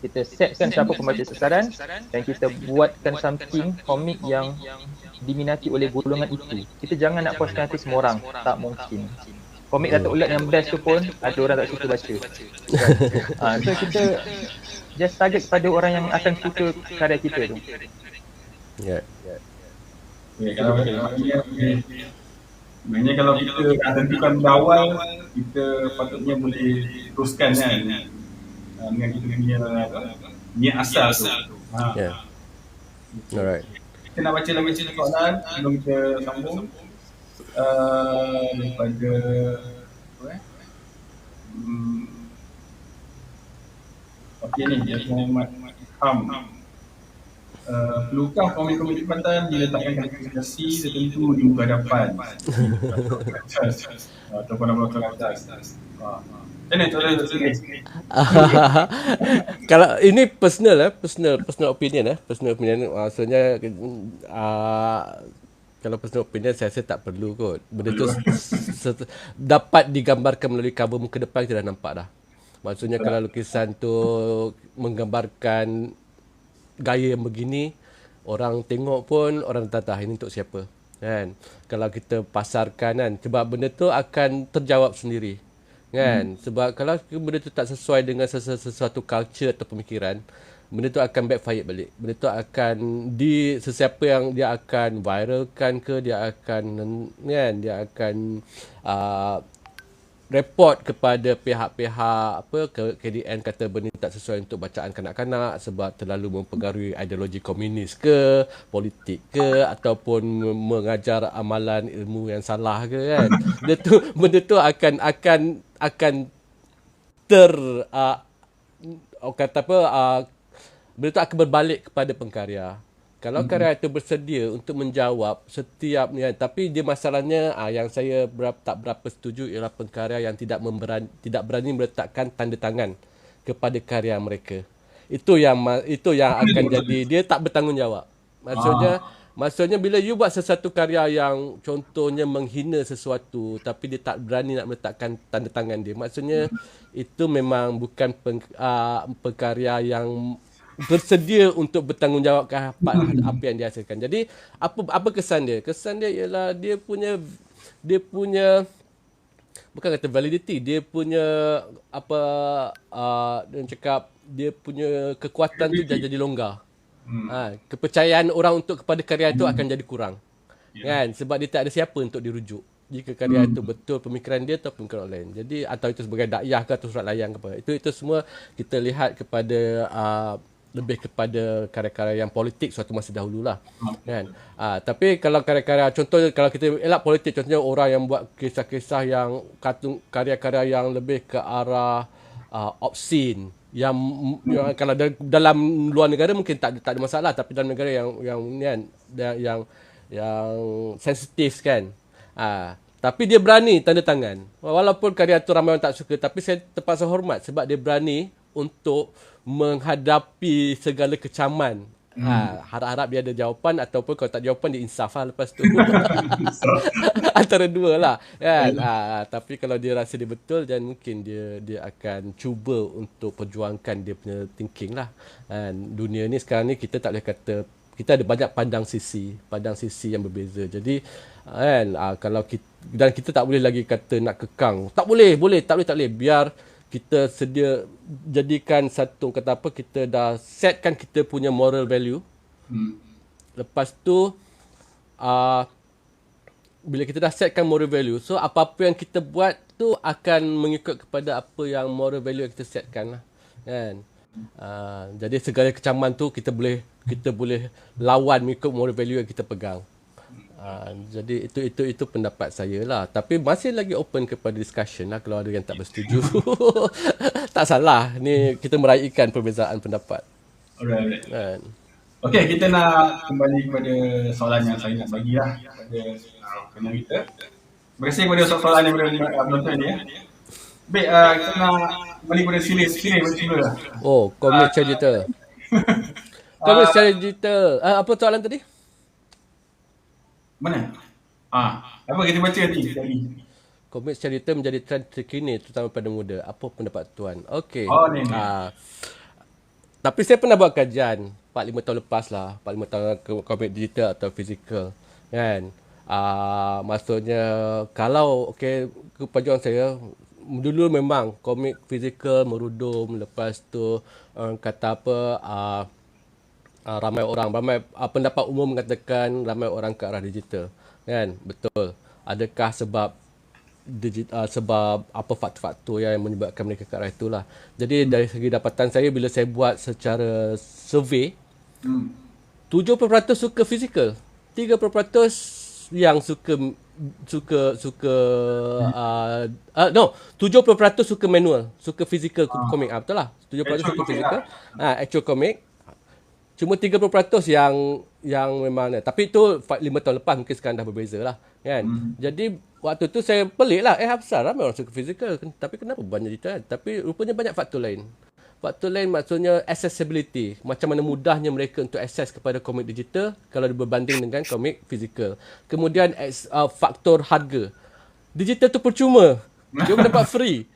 Kita setkan siapa pembaca sasaran dan kita buatkan something komik yang diminati oleh golongan itu. Kita jangan nak puaskan hati semua orang, tak mungkin. Komik Datuk Ulat yang best tu pun ada orang tak suka baca. So kita just target kepada orang yang akan suka karya kita tu. Ya. Okay, kalau sebenarnya kalau kita dah tentukan pada awal, kita patutnya boleh teruskan kan dengan kita punya niat asal tu. Ya. Alright. Kita nak baca lagi soalan sebelum kita sambung. Daripada okey ni, dia Muhammad Ilham. Perlukah komik-komik tempatan diletakkan klasifikasi tertentu di muka hadapan ataupun nama atas? Kalau ini personal opinion maksudnya kalau personal opinion saya rasa tak perlu kot. Benda tu dapat digambarkan melalui cover muka depan, kita dah nampak dah. Maksudnya kalau lukisan tu menggambarkan gaya yang begini, orang tengok pun orang tak ini untuk siapa kan. Kalau kita pasarkan kan, sebab benda tu akan terjawab sendiri kan. Sebab kalau benda tu tak sesuai dengan sesuatu culture atau pemikiran, benda tu akan backfire balik. Benda tu akan sesiapa yang dia akan viralkan ke, dia akan report kepada pihak-pihak KDN kata benda tak sesuai untuk bacaan kanak-kanak sebab terlalu mempengaruhi ideologi komunis ke, politik ke, ataupun mengajar amalan ilmu yang salah ke kan. Benda tu akan benda tu akan berbalik kepada pengkarya. Kalau karya itu bersedia untuk menjawab setiap ni, tapi dia masalahnya yang saya tak berapa setuju ialah pengkarya yang tidak berani meletakkan tanda tangan kepada karya mereka. Itu yang akan jadi dia tak bertanggungjawab. Maksudnya bila you buat sesuatu karya yang contohnya menghina sesuatu tapi dia tak berani nak meletakkan tanda tangan dia, maksudnya itu memang bukan pengkarya yang bersedia untuk bertanggungjawab ke apa yang dia hasilkan. Jadi apa kesan dia? Kesan dia ialah dia punya bukan kata validity, dia punya dia cakap dia punya kekuatan tu jadi longgar. Kepercayaan orang kepada karya itu akan jadi kurang. Kan? Sebab dia tak ada siapa untuk dirujuk. Jika karya itu betul pemikiran dia atau pemikiran orang lain. Jadi atau itu sebagai dakwah ke atau surat layang ke apa. Itu semua kita lihat kepada lebih kepada karya-karya yang politik suatu masa dahululah kan. Tapi kalau karya-karya, contohnya kalau kita elak politik, contohnya orang yang buat kisah-kisah yang karya-karya yang lebih ke arah obscene yang kalau dalam luar negara mungkin tak ada masalah, tapi dalam negara yang sensitif kan. Tapi dia berani tanda tangan. Walaupun karya tu ramai orang tak suka, tapi saya terpaksa hormat sebab dia berani untuk menghadapi segala kecaman. Harap-harap dia ada jawapan, ataupun kalau tak jawapan dia insaf lepas tu. Antara dua lah kan. Tapi kalau dia rasa dia betul, dan mungkin dia akan cuba untuk perjuangkan dia punya thinking lah. Dunia ni sekarang ni kita tak boleh kata kita ada banyak pandang sisi yang berbeza. Jadi kan kalau kita, dan kita tak boleh lagi kata nak kekang. Tak boleh, tak boleh. Biar kita sedia jadikan satu kata apa, kita dah setkan kita punya moral value. Lepas tu bila kita dah setkan moral value, so apa-apa yang kita buat tu akan mengikut kepada apa yang moral value yang kita setkan lah, kan. Jadi segala kecaman tu kita boleh lawan mengikut moral value yang kita pegang. Jadi itu pendapat saya lah. Tapi masih lagi open kepada discussion lah kalau ada yang tak bersetuju. Tak salah, ni kita meraihkan perbezaan pendapat. Alright. Kan. Okey, kita nak kembali kepada soalan yang saya nak bagi lah kepada pendengar kita. Terima kasih kepada soalan yang penonton ni ya. Baik, kita nak kembali kepada series bercuma lah. Oh, komik cerita. Komik cerita. Apa soalan tadi? Mana? Apa kita baca tadi? Komik cerita menjadi trend terkini terutama pada muda. Apa pendapat tuan? Okey. Ni. Tapi saya pernah buat kajian 4-5 tahun lepas lah. 4-5 tahun komik digital atau fizikal. Kan? Maksudnya kalau kepajuan saya dulu memang komik fizikal merudum, lepas tu kata apa ramai pendapat umum mengatakan ramai orang ke arah digital, kan? Betul. Adakah sebab sebab apa faktor-faktor yang menyebabkan mereka ke arah itulah. Jadi dari segi dapatan saya bila saya buat secara survey, 70% suka fizikal, 3% yang suka 70% suka manual, suka physical komik. Betul lah. 70% suka physical, actual komik. Cuma 3% yang memang, tapi itu 5 tahun lepas, mungkin sekarang dah berbeza lah, kan. Jadi waktu tu saya pelik lah, apasal ramai orang suka physical, tapi kenapa banyak digital? Tapi rupanya banyak faktor lain. Faktor lain maksudnya accessibility. Macam mana mudahnya mereka untuk akses kepada komik digital kalau berbanding dengan komik fizikal. Kemudian faktor harga. Digital tu percuma. Dia dapat free.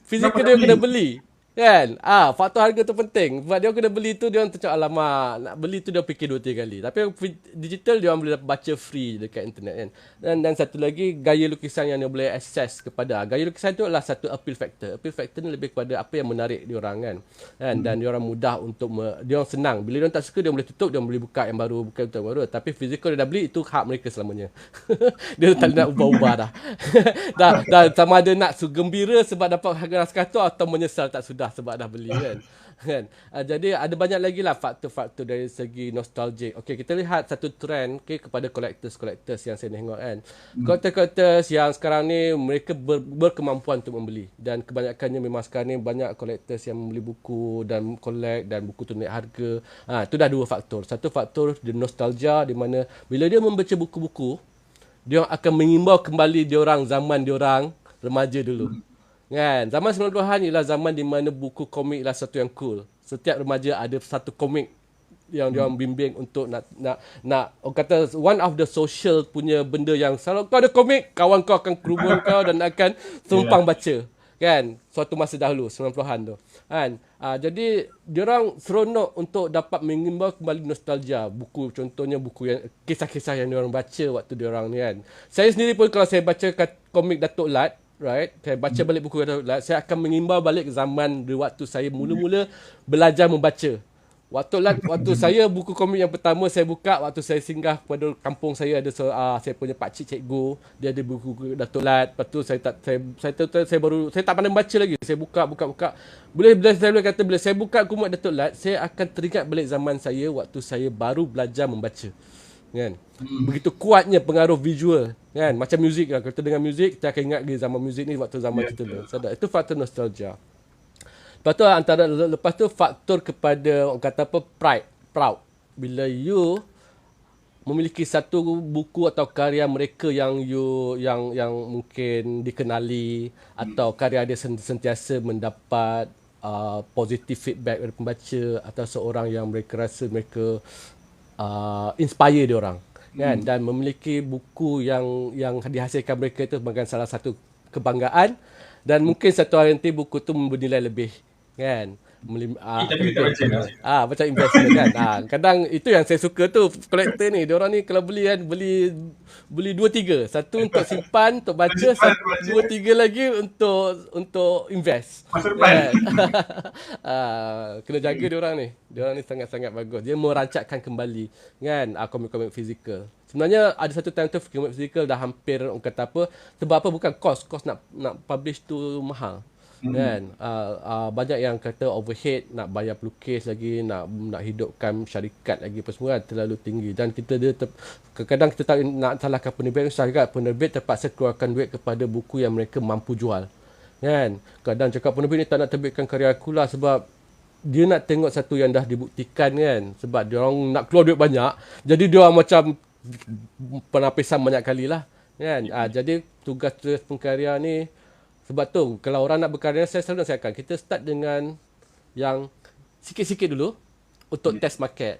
Fizikal dia kena beli. Kan? Faktor harga tu penting. Sebab dia kena beli tu, dia orang tercakap, alamak, nak beli tu dia fikir 2-3 kali. Tapi digital dia orang boleh baca free dekat internet, kan. Dan satu lagi, gaya lukisan yang dia boleh akses kepada. Gaya lukisan tu adalah satu appeal factor. Appeal factor ni lebih kepada apa yang menarik dia orang, kan. Dan dia orang mudah untuk dia orang senang. Bila dia orang tak suka, dia boleh tutup, dia boleh buka yang baru, buka yang baru. Tapi fizikal dia dah beli, itu hak mereka selamanya. Dia tak nak ubah-ubah dah. dah sama ada nak gembira sebab dapat harga naskah tu atau menyesal tak sudah sebab dah beli, kan. Jadi ada banyak lagi lah faktor-faktor dari segi nostalgic. Okey, kita lihat satu trend kepada collectors yang saya tengok, kan. Collectors yang sekarang ni mereka berkemampuan untuk membeli, dan kebanyakannya memang sekarang ni banyak collectors yang membeli buku dan collect, dan buku tu naik harga. Itu dah dua faktor. Satu faktor dia nostalgia, di mana bila dia membaca buku-buku, dia akan mengimbau kembali dia orang zaman dia orang remaja dulu. Kan, zaman 90-an ialah zaman di mana buku komik ialah satu yang cool. Setiap remaja ada satu komik yang dia orang bimbing untuk nak orang kata one of the social punya benda yang selalu kau ada komik, kawan kau akan kerubung kau dan akan tumpang baca. Kan, suatu masa dahulu 90-an tu. Kan, jadi dia orang seronok untuk dapat mengimbau kembali nostalgia buku, contohnya buku yang kisah-kisah yang dia orang baca waktu dia orang ni, kan. Saya sendiri pun kalau saya baca komik Datuk Lat, right, saya baca balik buku Datuk Lat, saya akan mengimbau balik ke zaman di waktu saya mula-mula belajar membaca. Waktu saya buku komik yang pertama saya buka waktu saya singgah pada kampung saya, ada saya punya pakcik cikgu, dia ada buku Datuk Lat. Lepas tu saya tak pandai baca lagi. Saya buka. Saya boleh kata bila saya buka komik Datuk Lat, saya akan teringat balik zaman saya waktu saya baru belajar membaca. Kan? Begitu kuatnya pengaruh visual, kan? Macam muzik lah. Kalau kita dengar muzik, kita akan ingat zaman muzik ni waktu zaman kita dulu. Itu faktor nostalgia. Lepas tu faktor kepada orang kata apa, proud. Bila you memiliki satu buku atau karya mereka yang mungkin dikenali, atau karya dia sentiasa mendapat positive feedback dari pembaca, atau seorang yang mereka rasa mereka inspire dia orang, kan, dan memiliki buku yang dihasilkan mereka itu sebagai salah satu kebanggaan, dan mungkin satu hari nanti buku tu bernilai lebih, kan. Tapi tak baca lah. macam investment kan. Kadang itu yang saya suka tu kolektor ni. Diorang ni kalau beli kan, beli 2-3. Satu untuk simpan, untuk baca, Simpan, baca. 2-3 lagi untuk invest. Masa depan. Kan? Kena jaga diorang ni. Diorang ni sangat-sangat bagus. Dia merancakkan kembali kan komik-komik fizikal. Sebenarnya ada satu time tu komik fizikal dah hampir orang kata apa, sebab apa, bukan kos nak publish tu mahal. Kan banyak yang kata overhead, nak bayar pelukis lagi, nak hidupkan syarikat lagi apa semua kan, terlalu tinggi. Dan kadang-kadang kita tak nak salahkan penerbit, syarikat penerbit terpaksa keluarkan duit kepada buku yang mereka mampu jual kan. Kadang cakap penerbit ni tak nak terbitkan karya aku lah sebab dia nak tengok satu yang dah dibuktikan kan, sebab dia orang nak keluar duit banyak, jadi dia orang macam penapisan banyak kali lah kan. Jadi tugas pengkarya ni, sebab tu kalau orang nak berkarya, saya selalu nasihatkan kita start dengan yang sikit-sikit dulu untuk test market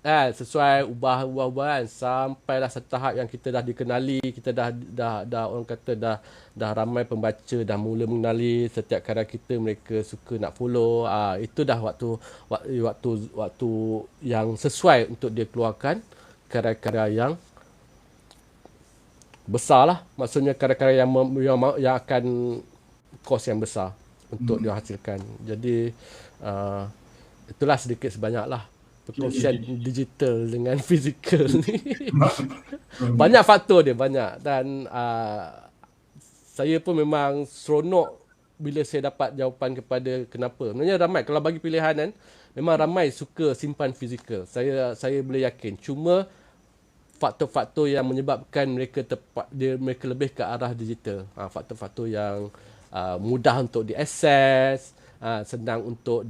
kan, sesuai ubah kan, sampailah satu tahap yang kita dah dikenali, kita dah orang kata dah ramai pembaca, dah mula mengenali setiap karya kita, mereka suka nak follow. Itu dah waktu yang sesuai untuk dia keluarkan karya-karya yang besar lah. Maksudnya karya-karya yang akan kos yang besar untuk dihasilkan. Jadi itulah sedikit sebanyak lah perkongsian digital dengan fizikal ni. Banyak faktor dia, banyak. Dan saya pun memang seronok bila saya dapat jawapan kepada kenapa. Sebenarnya ramai, kalau bagi pilihan kan, memang ramai suka simpan fizikal. Saya boleh yakin. Cuma faktor-faktor yang menyebabkan mereka lebih ke arah digital. Faktor-faktor yang mudah untuk diakses, senang untuk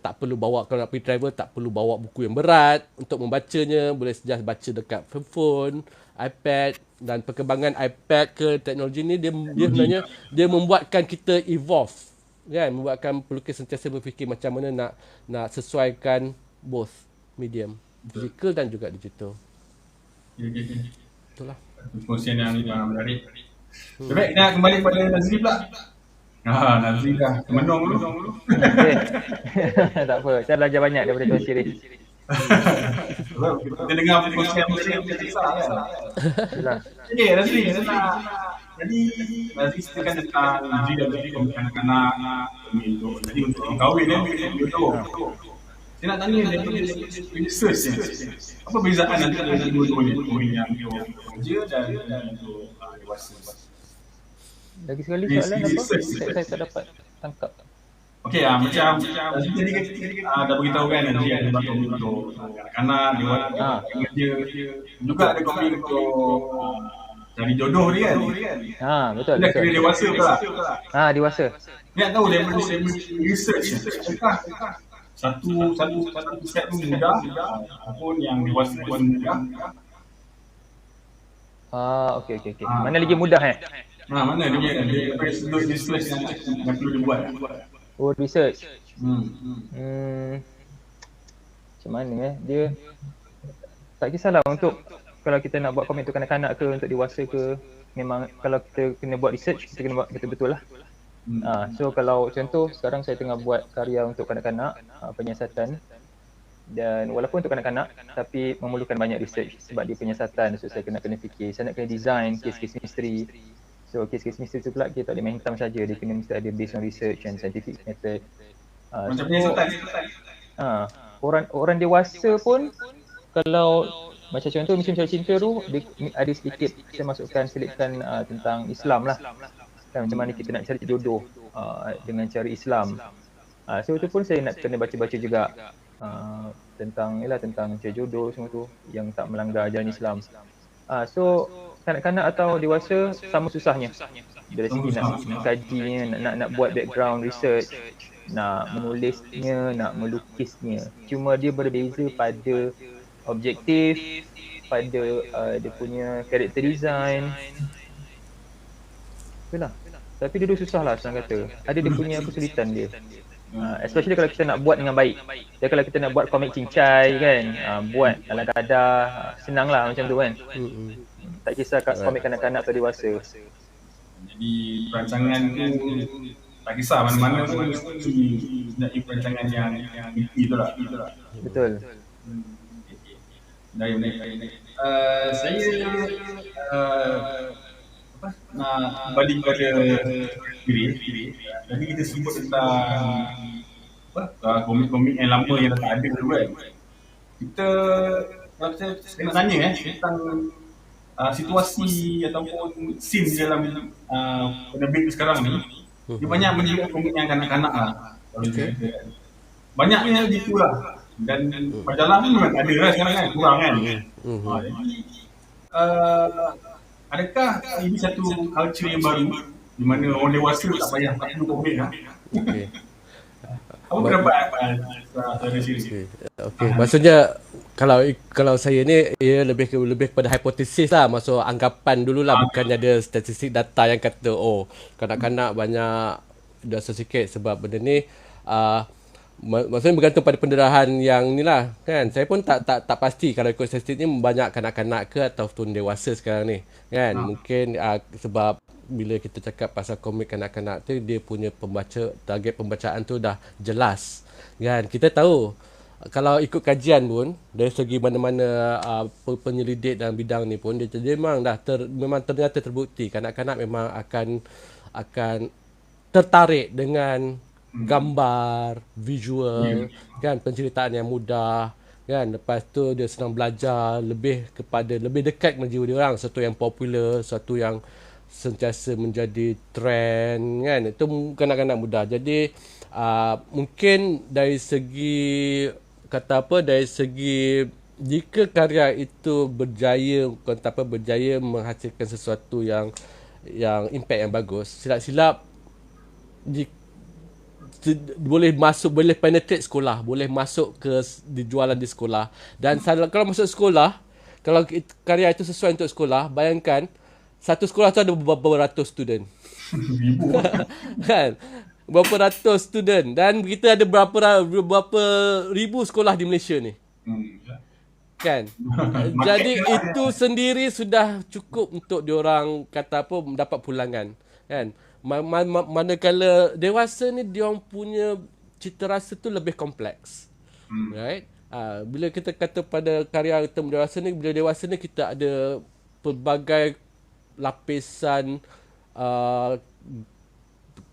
tak perlu bawa, kalau nak pergi travel tak perlu bawa buku yang berat untuk membacanya, boleh just baca dekat phone, iPad. Dan perkembangan iPad ke teknologi ni dia sebenarnya dia membuatkan kita evolve kan, membuatkan pelukis sentiasa berfikir macam mana nak sesuaikan both medium, fizikal dan juga digital. Itulah Perkongsian yang menarik. Baik, nak kembali pada Nazri pula. Nazri dah menung dulu. Tak apa, saya belajar banyak daripada Tuan Syirin. Kita dengar perkongsian yang besar kan. Itulah. Okay, Nazri, jadi Nazri ceritakan tentang Nazri dan Nazri kanak-kanak jadi untuk orang kahwin kan, jodoh. Saya nak tanya dari research ni, apa perbezaan antara dua-dua ni, yang kerja dan untuk dewasa? Lagi sekali soalan apa? Saya tak dapat tangkap. Okey, macam tadi dah beritahu kan Nazri ada komik untuk kanak-kanak, dewasa, kerja. Juga ada komik untuk cari jodoh ni kan? Betul. Dah kira dewasa pula. Dewasa. Nak tahu daripada research satu set tu mudah ataupun yang dewasa pun mudah. Okey. Mana lagi mudah Mana dia research yang perlu dibuat. Research. Macam mana dia tak kisahlah untuk kalau kita nak buat komik untuk kanak-kanak ke untuk dewasa ke, memang kalau kita kena buat research, kita kena buat betul-betul lah. So kalau contoh sekarang saya tengah buat karya untuk kanak-kanak, penyiasatan, dan walaupun untuk kanak-kanak tapi memerlukan banyak research sebab dia penyiasatan, so saya kena fikir, saya nak kena design kes-kes misteri. So kes-kes misteri tu pula kita tak boleh main hitam saja, dia kena mesti ada based on research and scientific method. Macam penyiasatan. Orang dewasa pun kalau macam contoh Mencari Cinta tu, dia ada sedikit saya masukkan selipkan tentang Islam lah. Macam mana kita nak cari jodoh dengan cara Islam. So itu pun saya nak kena baca-baca juga tentang cari jodoh semua tu yang tak melanggar ajaran Islam. So kanak-kanak atau dewasa sama susahnya dari segi nak mengkajinya, nak buat background research, nak menulisnya, nak melukisnya. Cuma dia berbeza pada objektif, pada dia punya character design. Itulah. Tapi dia susah lah senang kata. Ada dia punya kesulitan dia. Especially kalau kita nak buat dengan baik. Jadi kalau kita nak buat komik cincai kan, buat ala kadar, senang lah macam tu kan. Tak kisah komik kanak-kanak atau dewasa. Jadi perancangan tu tak kisah mana-mana pun mesti nak perancangan yang itulah. Betul. Baik. Saya nak kembali kepada diri. Tadi kita sebut tentang komik-komik yang lama yang dah tak ada dulu kan. Kita saya nak tanya tentang situasi ataupun scene dalam penerbit sekarang ni. Dia banyak menunjukkan komik yang kanak-kanak lah. Banyaknya gitulah. Dan majalah ni memang tak ada lah sekarang kan, kurang kan. Jadi adakah ini satu culture yang baru di mana orang dewasa tak perlu komik lah. Apa pendapat dari sini? Okey, maksudnya kalau saya ni ia lebih kepada hipotesis lah, maksud anggapan dululah, bukannya ada statistik data yang kata kanak-kanak banyak dosa sikit sebab benda ni. Maksudnya bergantung pada pendarahan yang ni lah kan. Saya pun tak pasti kalau ikut statistik ni banyak kanak-kanak ke ataupun dewasa sekarang ni kan. Mungkin sebab bila kita cakap pasal komik kanak-kanak tu, dia punya target pembacaan tu dah jelas kan. Kita tahu kalau ikut kajian pun dari segi mana-mana penyelidik dalam bidang ni pun dia memang memang ternyata terbukti kanak-kanak memang akan tertarik dengan gambar, visual kan, penceritaan yang mudah kan. Lepas tu dia senang belajar, lebih dekat dengan jiwa dia orang, satu yang popular, satu yang sentiasa menjadi trend kan. Itu kanak-kanak mudah. Jadi mungkin dari segi jika karya itu berjaya menghasilkan sesuatu yang impact yang bagus, silap-silap boleh penetrate sekolah, boleh masuk ke dijualan di sekolah. Dan kalau masuk sekolah, kalau karya itu sesuai untuk sekolah, bayangkan satu sekolah tu ada beberapa ratus student. Kan? Berapa ratus student, dan kita ada berapa ribu sekolah di Malaysia ni. Kan? Jadi itu sendiri sudah cukup untuk diorang mendapat pulangan kan. Manakala dewasa ni diorang punya cita rasa tu lebih kompleks. Right? Bila kita kata pada karya term dewasa ni, bila dewasa ni kita ada pelbagai lapisan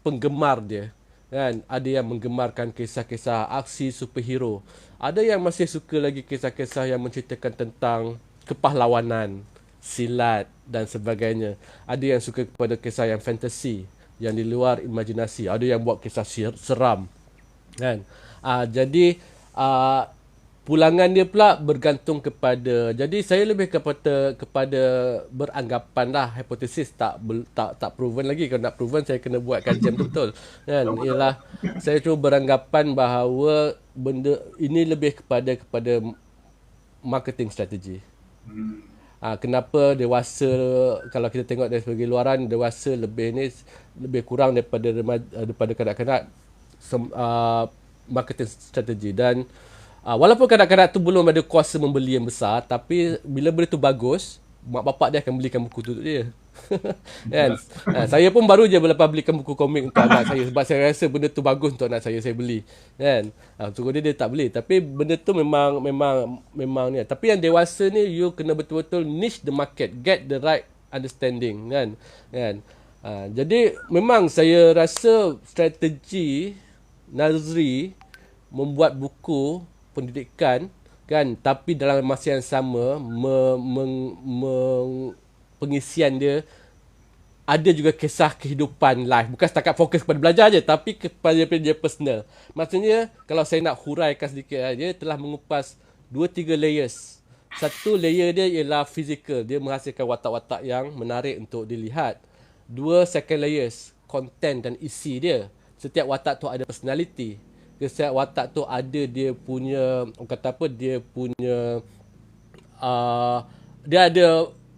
penggemar dia kan. Ada yang menggemarkan kisah-kisah aksi superhero, ada yang masih suka lagi kisah-kisah yang menceritakan tentang kepahlawanan, silat dan sebagainya. Ada yang suka kepada kisah yang fantasi, yang di luar imajinasi. Ada yang buat kisah seram kan. Jadi pulangan dia pula bergantung kepada, jadi saya lebih kepada beranggapan lah, hipotesis, tak proven lagi. Kalau nak proven saya kena buat kajian betul kan. Ialah saya cuba beranggapan bahawa benda ini lebih kepada marketing strategi. Kenapa dewasa, kalau kita tengok dari segi luaran, dewasa lebih kurang daripada kanak-kanak marketing strategi. Dan walaupun kanak-kanak tu belum ada kuasa membeli yang besar, tapi bila benda tu bagus, mak bapak dia akan belikan buku tu untuk dia. Kan? Saya pun baru je lepas belikan buku komik untuk anak saya, sebab saya rasa benda tu bagus untuk anak saya beli. Kan? Untuk dia tak beli, tapi benda tu memang ni. Tapi yang dewasa ni, you kena betul-betul niche the market, get the right understanding kan. Jadi memang saya rasa strategi Nazri membuat buku pendidikan kan, tapi dalam masa yang sama pengisian dia ada juga kisah kehidupan live, bukan setakat fokus kepada belajar je, tapi kepada dia personal. Maksudnya kalau saya nak huraikan sedikit, dia telah mengupas 2-3 layers. Satu layer dia ialah physical, dia menghasilkan watak-watak yang menarik untuk dilihat. 2 second layers, content dan isi dia. Setiap watak tu ada personality. Setiap watak tu ada dia punya, dia ada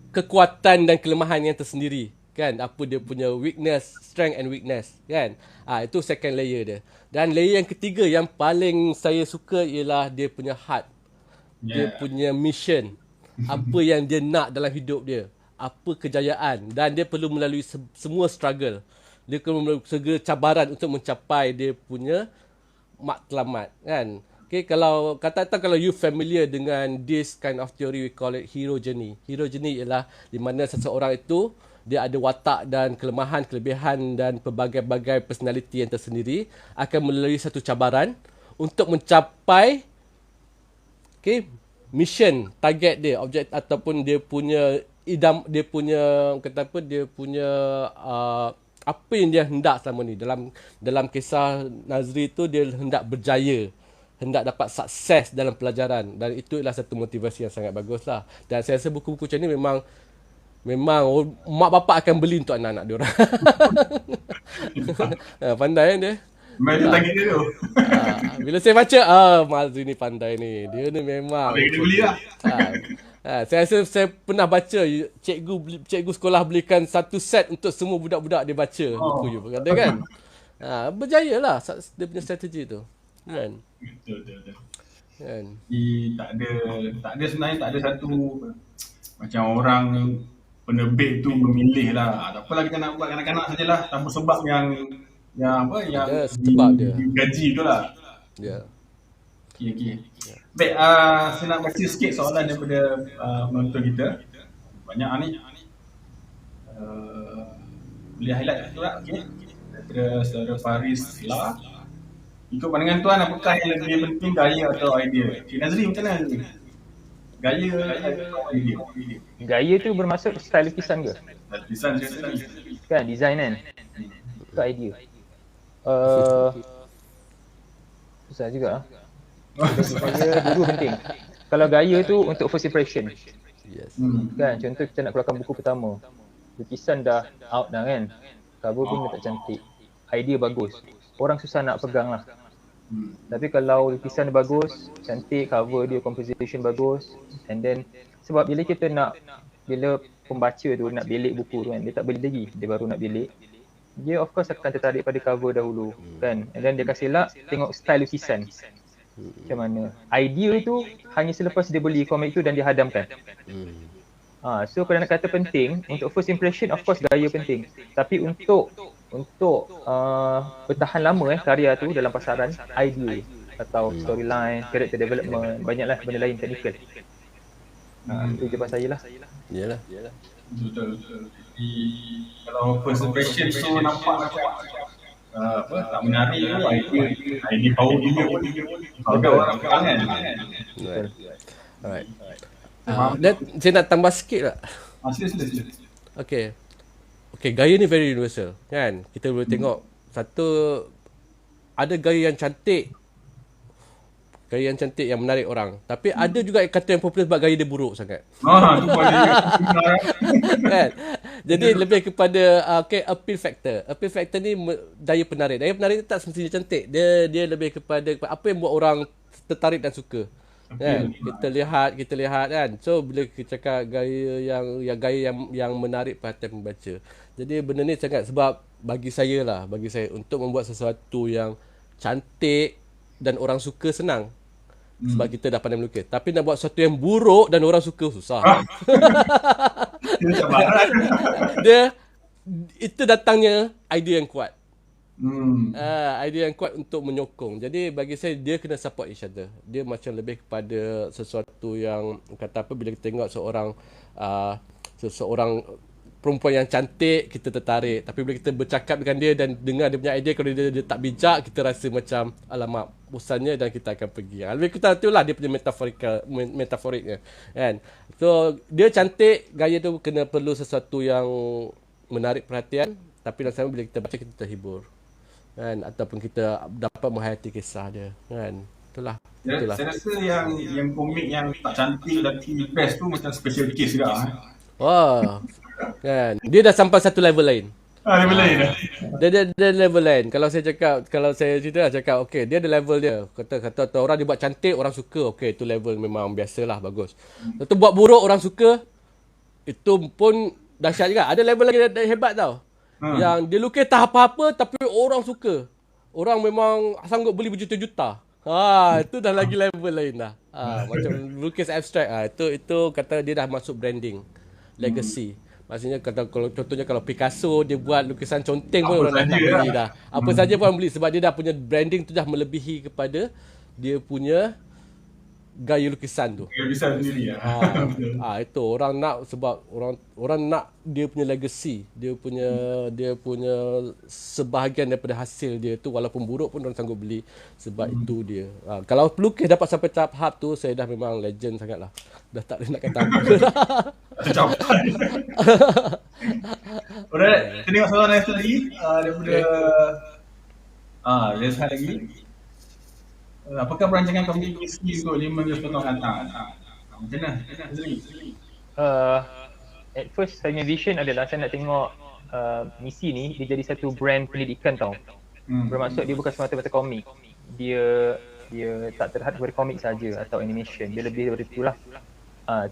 kekuatan dan kelemahan yang tersendiri kan. Apa dia punya weakness, strength and weakness kan. Itu second layer dia. Dan layer yang ketiga yang paling saya suka ialah dia punya heart. Dia punya mission. Apa yang dia nak dalam hidup dia, apa kejayaan, dan dia perlu melalui semua struggle dia kena segala cabaran untuk mencapai dia punya matlamat kan. Okay, kalau kata-kata kalau you familiar dengan this kind of theory, we call it hero journey. Hero journey ialah di mana seseorang itu dia ada watak dan kelemahan, kelebihan dan pelbagai-bagai personality yang tersendiri akan melalui satu cabaran untuk mencapai mission, target dia, objek ataupun dia punya idam, dia punya kata apa, dia punya apa yang dia hendak selama ni. Dalam kisah Nazri tu dia hendak berjaya, hendak dapat sukses dalam pelajaran, dan itu adalah satu motivasi yang sangat bagus lah. Dan saya rasa buku-buku macam ni memang mak bapak akan beli untuk anak-anak dia orang. Pandai kan dia. Memang target dia tu. Bila saya baca, Mazri ni pandai ni. Dia ni memang. Habis dia beli lah. Saya rasa saya pernah baca cikgu sekolah belikan satu set untuk semua budak-budak dia baca buku you. Kata kan? Berjaya lah dia punya strategi tu. Kan? Betul. Kan? Tak ada sebenarnya, tak ada satu macam orang penerbit tu memilih lah. Tak apalah, kita nak buat kanak-kanak sajalah tanpa sebab yang sebab dia gaji tu lah. Ya. Okay. Baik, saya nak baca sikit soalan daripada penonton kita. Banyak ni. Boleh highlight satu tak? Okay. Daripada saudara Faris lah. Ikut pandangan tuan, apakah yang lebih penting, gaya atau idea? Cik Nazri, macam mana ni? Gaya atau idea? Gaya tu bermaksud style lukisan ke? Lukisan macam ni. Kan, design kan? Itu idea. Susah juga. Bagi saya dua penting. Kalau gaya tu untuk first impression. Yes. Kan, contoh kita nak keluarkan buku pertama. Lukisan dah out dah kan. Cover pun dah tak cantik. Idea bagus. Orang susah nak pegang lah. Tapi kalau lukisan dia bagus, cantik, cover dia, composition bagus, and then sebab bila kita nak, bila pembaca tu nak belik buku tu kan, dia tak beli lagi, dia baru nak belik, dia of course akan tertarik pada cover dahulu kan, and then dia akan selak tengok style lukisan macam mana. Idea tu hanya selepas dia beli komik tu dan dia hadamkan. So kalau nak kata penting, untuk first impression of course gaya penting. Tapi untuk bertahan lama karya tu dalam pasaran, idea atau storyline, character development, banyaklah benda lain teknikal. Itu jawapan saya lah. Yalah. Betul. Jadi kalau first impression tu nampak macam tak menarik tu, idea power dia pun ada orang pegangan. Right. Alright. Dan saya nak tambah sikit lah. Sila. Okay, gaya ni very universal kan. Kita boleh tengok satu, ada gaya yang cantik, gaya yang cantik yang menarik orang. Tapi ada juga kata yang popular sebab gaya dia buruk sangat. Tu boleh. Kan? Jadi lebih kepada appeal factor. Appeal factor ni daya penarik. Daya penarik tak semestinya cantik. Dia lebih kepada apa yang buat orang tertarik dan suka. Kan? Kita lihat kan. So bila kita cakap gaya yang menarik perhatian pembaca. Jadi benda ni sangat, sebab bagi saya untuk membuat sesuatu yang cantik dan orang suka senang. Sebab kita dah pandai melukis. Tapi nak buat sesuatu yang buruk dan orang suka susah. Dia itu datangnya idea yang kuat. Idea yang kuat untuk menyokong. Jadi bagi saya dia kena support each other. Dia macam lebih kepada sesuatu yang kata apa, bila kita tengok seseorang perempuan yang cantik, kita tertarik. Tapi bila kita bercakap dengan dia dan dengar dia punya idea, kalau dia tak bijak, kita rasa macam alamak bosannya dan kita akan pergi. Lebih kita itulah dia punya metaforiknya kan. So dia cantik, gaya tu kena perlu sesuatu yang menarik perhatian, tapi dalam sama bila kita baca kita terhibur kan, ataupun kita dapat menghayati kisah dia kan. Itulah. Saya rasa yang komik yang tak cantik tapi best tu macam special case juga. Wah. Kan. Dia dah sampai satu level lain. Level lain dah. Dia level lain. Kalau saya cakap okey, dia ada level dia. Kata orang dia buat cantik, orang suka. Okey, itu level memang biasalah, bagus. Lepas buat buruk, orang suka. Itu pun dahsyat juga. Ada level lagi yang hebat tau. Yang dia lukis tak apa-apa tapi orang suka. Orang memang sanggup beli berjuta-juta. Itu dah lagi level lain dah. Macam lukis abstrak. Itu kata dia dah masuk branding, legacy. Maksudnya kalau contohnya kalau Picasso dia buat lukisan conteng pun Apa orang nak saja beli lah. dah. Apa saja pun orang beli sebab dia dah punya branding tu dah melebihi kepada dia punya gaya lukisan tu. Dia bisa sendiri lah. Itu orang nak sebab orang nak dia punya legacy, dia punya sebahagian daripada hasil dia tu walaupun buruk pun orang sanggup beli sebab itu dia. Kalau pelukis dapat sampai tahap tu saya dah memang legend sangatlah. Dah tak boleh nak kata apa. Tercapai. Alright, kita tengok soalan yang tadi daripada there's lagi. Apakah perancangan komik misi untuk 5 tahun akan datang? Macam mana? At first saya punya vision adalah saya nak tengok misi ni dia jadi satu brand pendidikan tau. Bermaksud dia bukan semata-mata komik. Dia tak terhad kepada komik saja atau animation. Dia lebih daripada itulah.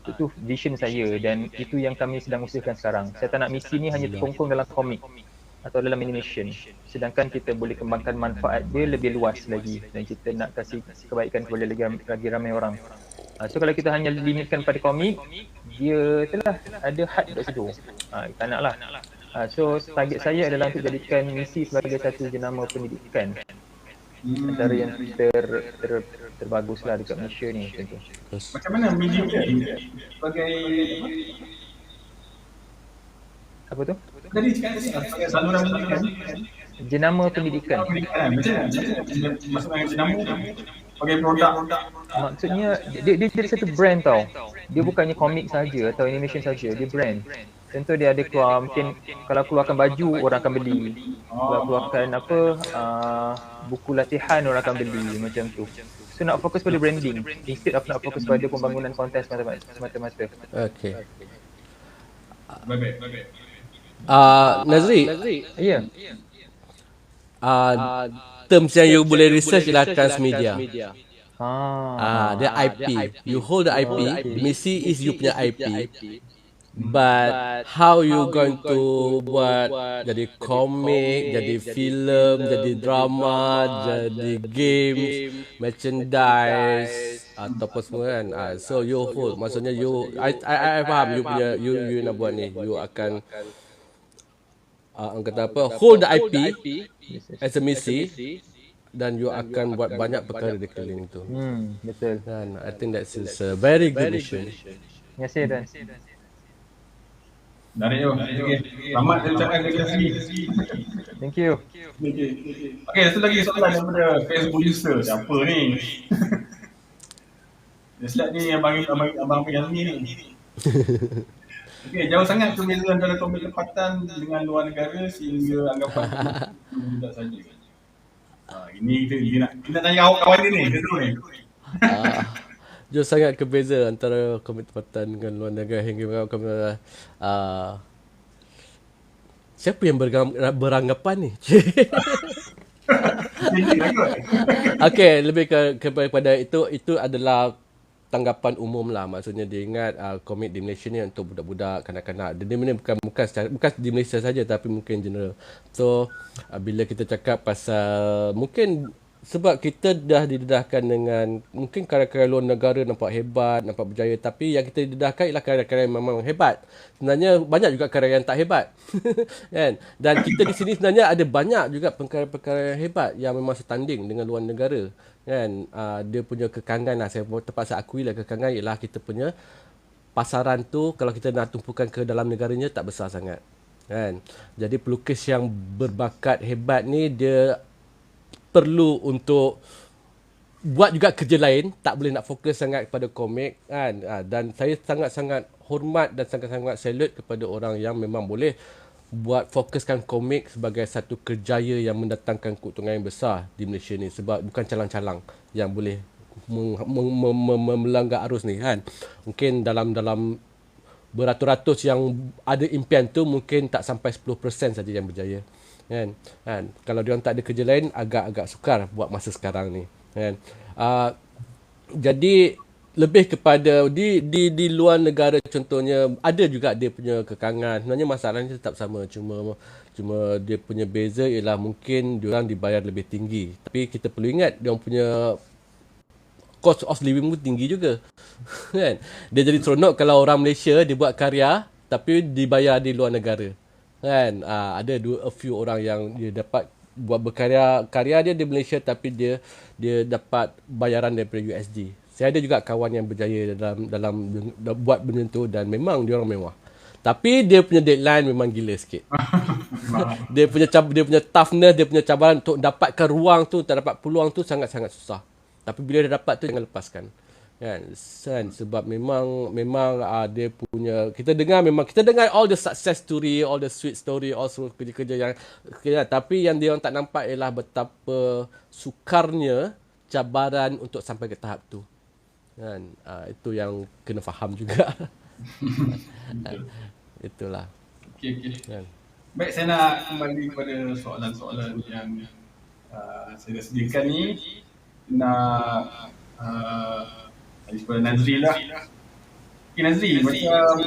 Itu vision saya dan itu yang kami sedang usahakan sekarang. Saya tak nak misi ni hanya terkongkong dalam komik atau dalam animation. Sedangkan kita boleh kembangkan manfaat dia lebih luas lagi dan kita nak kasih kebaikan kepada lagi ramai orang. So kalau kita hanya limitkan pada komik, dia telah ada had kat situ. Kita nak lah. So target saya adalah untuk jadikan misi sebagai satu jenama pendidikan. Antara yang terbagus lah dekat Malaysia ni macam tu. Macam mana medium ni sebagai Apa tu? tadi cakap sebagai saluran pendidikan. Jenama pendidikan. Macam mana? Maksudnya jenama sebagai produk. Maksudnya dia jadi satu brand tau. Dia bukannya komik saja atau animation saja, dia brand. Contoh dia ada keluar, mungkin kalau keluarkan baju orang akan beli. Kalau keluarkan buku latihan orang akan beli macam tu. So nak fokus pada branding instead of nak fokus pada pembangunan konten semata-mata. Okey. Baik. Nazri, Ya. terms yang you boleh research ialah transmedia. Dia IP. You hold the IP. Misi is you punya IP. But how you going to buat jadi komik, jadi filem, jadi drama, jadi game, merchandise ataupun semua kan. So you hold. Maksudnya I faham you punya you nak buat ni. You akan orang kata apa? Hold the IP as a misi dan you akan buat banyak perkara di keliling tu. Betul. Dan I think that is a very good mission. Terima kasih Dan. Dari yo. Okey. Selamat dia ucapkan kepada sini. Thank you. Okey, satu lagi soalan daripada Facebook user. Siapa ni? Dia slide ni abang Yazmi ni. Okey, jauh sangat perbezaan antara komik tempatan dengan luar negara sehingga anggapan itu tidak saja. Ini kita nak tanya kawan dia ni, dia dulu ni. Jauh sangat berbeza antara komik tempatan dengan luar negara hingga siapa yang beranggapan ni? Okey, lebih kepada itu adalah tanggapan umum lah. Maksudnya dia ingat komik di Malaysia ni untuk budak-budak, kanak-kanak. Dia ni bukan di Malaysia saja tapi mungkin general. So bila kita cakap pasal mungkin sebab kita dah didedahkan dengan mungkin karya-karya luar negara nampak hebat, nampak berjaya, tapi yang kita didedahkan ialah karya-karya yang memang hebat. Sebenarnya banyak juga karya yang tak hebat. Kan? Dan kita di sini sebenarnya ada banyak juga perkara-perkara yang hebat yang memang setanding dengan luar negara. Kan? Dia punya kekangan lah, saya terpaksa akui lah kekangan ialah kita punya pasaran tu kalau kita nak tumpukan ke dalam negaranya tak besar sangat. Kan? Jadi pelukis yang berbakat hebat ni dia perlu untuk buat juga kerja lain, tak boleh nak fokus sangat kepada komik kan. Dan saya sangat-sangat hormat dan sangat-sangat salute kepada orang yang memang boleh buat fokuskan komik sebagai satu kerjaya yang mendatangkan keuntungan yang besar di Malaysia ni, sebab bukan calang-calang yang boleh melanggar arus ni kan. Mungkin dalam beratus-ratus yang ada impian tu mungkin tak sampai 10% saja yang berjaya. Kan? Kalau dia orang tak ada kerja lain agak-agak sukar buat masa sekarang ni kan. Jadi lebih kepada di luar negara contohnya ada juga dia punya kekangan. Sebenarnya masalahnya tetap sama, cuma dia punya beza ialah mungkin dia orang dibayar lebih tinggi, tapi kita perlu ingat dia orang punya cost of living pun tinggi juga. Kan? Dia jadi seronok kalau orang Malaysia dia buat karya tapi dibayar di luar negara. Kan? Ada a few orang yang dia dapat buat karya dia di Malaysia tapi dia dapat bayaran daripada USD. Saya ada juga kawan yang berjaya dalam buat benda tu dan memang dia orang mewah. Tapi dia punya deadline memang gila sikit. dia punya toughness, dia punya cabaran untuk dapatkan ruang tu, tak dapat peluang tu sangat-sangat susah. Tapi bila dia dapat tu jangan lepaskan. Kan? Sebab memang dia punya, kita dengar all the success story, all the sweet story, all kerja-kerja yang tapi yang dia orang tak nampak ialah betapa sukarnya cabaran untuk sampai ke tahap tu. Kan? Itu yang kena faham juga. Itulah. Okey. Kan? Baik, saya nak kembali kepada soalan-soalan yang saya dah sediakan ni. Nak kepada Nazri lah. Okay, Nazri, macam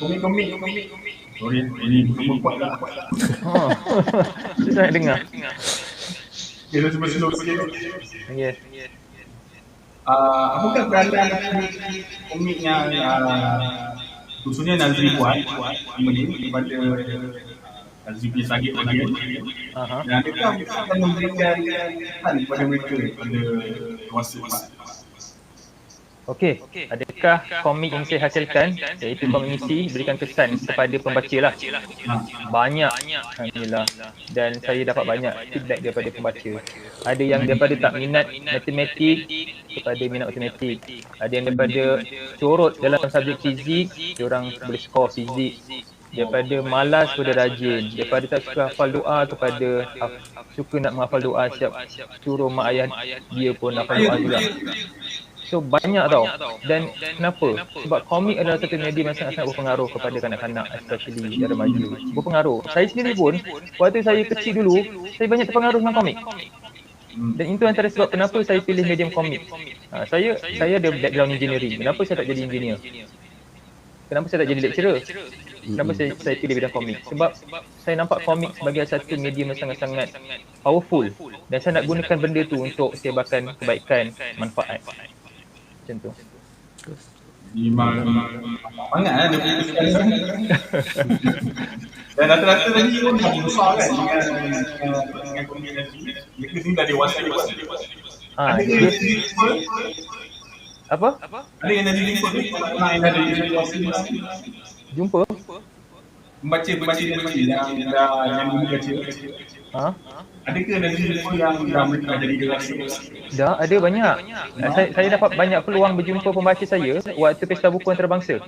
komik-komik. Sorry, ini belum kuat lah. Saya nak dengar. Okay, saya cuba slow sikit. Yes. Apakah peranan komik yang khususnya Nazri buat daripada Nazri punya target audience, dan adakah akan memberikan kesan kepada mereka pada masa. Okey, adakah komik yang saya hasilkan, iaitu komik misi, berikan kesan kepada pembaca lah? Banyak, alhamdulillah. Dan saya dapat banyak feedback daripada pembaca. Ada yang daripada tak minat matematik kepada minat matematik. Ada yang daripada corot dalam subjek fizik, diorang boleh skor fizik. Daripada malas kepada rajin, daripada tak suka hafal doa kepada suka nak menghafal doa, siap suruh mak ayah dia pun hafal doa juga. So banyak tau. Dan kenapa? Sebab komik adalah satu media yang sangat-sangat berpengaruh kepada kanak-kanak, especially yang remaja. Berpengaruh. Saya sendiri pun, waktu saya kecil dulu, saya banyak terpengaruh dengan komik. Dan itu antara sebab kenapa saya pilih medium komik. Saya ada background engineering. Kenapa saya tak jadi engineer? Kenapa saya tak jadi lecturer? Kenapa saya pilih bidang komik? Sebab saya nampak komik sebagai satu medium yang sangat-sangat powerful. Dan saya nak gunakan benda tu untuk sebarkan kebaikan, manfaat. Macam tu. Memang banyak dia punya kesan. Dan rata-rata tadi pun dah besar kan dengan komik Nazri. Mereka sini dah dewasa. Ada yang Apa? Ada yang Nazri jumpa ke? Orang yang dah dewasa. Jumpa? Pembaca yang dulu baca. Adakah Nazri jumpa yang dah jadi dewasa? Dah, ada banyak. Saya dapat banyak peluang berjumpa pembaca saya waktu Pesta Buku Antarabangsa.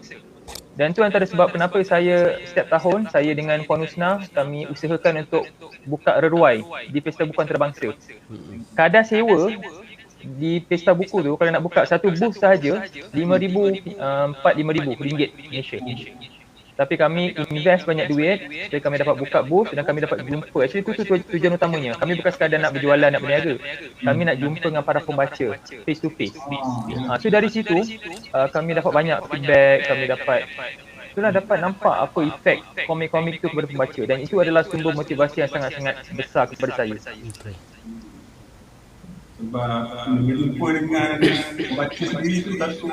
Dan tu antara sebab kenapa saya setiap tahun, saya dengan Puan Husna, kami usahakan untuk buka reruai di Pesta Buku Antarabangsa. Kadar sewa di Pesta Buku tu, kalau nak buka satu booth sahaja, RM5,000, RM4,000 Malaysia. Tapi kami invest banyak duit supaya kami dapat buka booth dan kami dapat jumpa. Actually itu tujuan utamanya. Kami bukan sekadar nak berjualan, nak berniaga. Kami nak jumpa dengan para pembaca face to face. So dari situ kami dapat banyak feedback, kami dapat nampak apa efek komik-komik itu kepada pembaca, dan itu adalah sumber motivasi yang sangat-sangat besar kepada saya. Sebab berjumpa dengan pembaca sendiri tu satu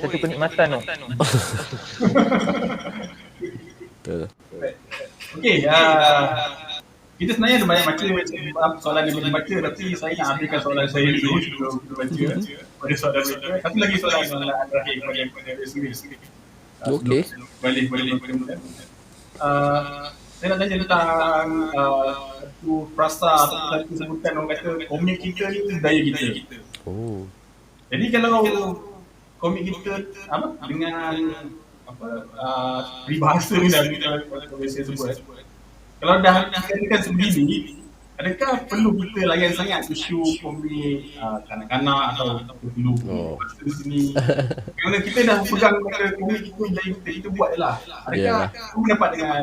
satu kenikmatan tu. Betul. Okey, kita sebenarnya ada banyak baca soalan yang baca, tapi saya nak ambilkan soalan saya dulu sebelum kita baca pada soalan mereka. Satu lagi soalan yang terakhir kepada sendiri. Okey. Balik kemudian. Saya nak tanya tentang satu frasa atau satu sebutan orang kata komik kita ni budaya kita. Oh. Jadi kalau komik kita dengan peribahasa ni dah biasa sebut. Kalau dah dikatakan sebegini, adakah perlu kita layan sangat isu komik kanak-kanak atau perlu bahasa di sini? Kerana kita dah pegang komik kita buat je lah. Adakah kamu dapat dengan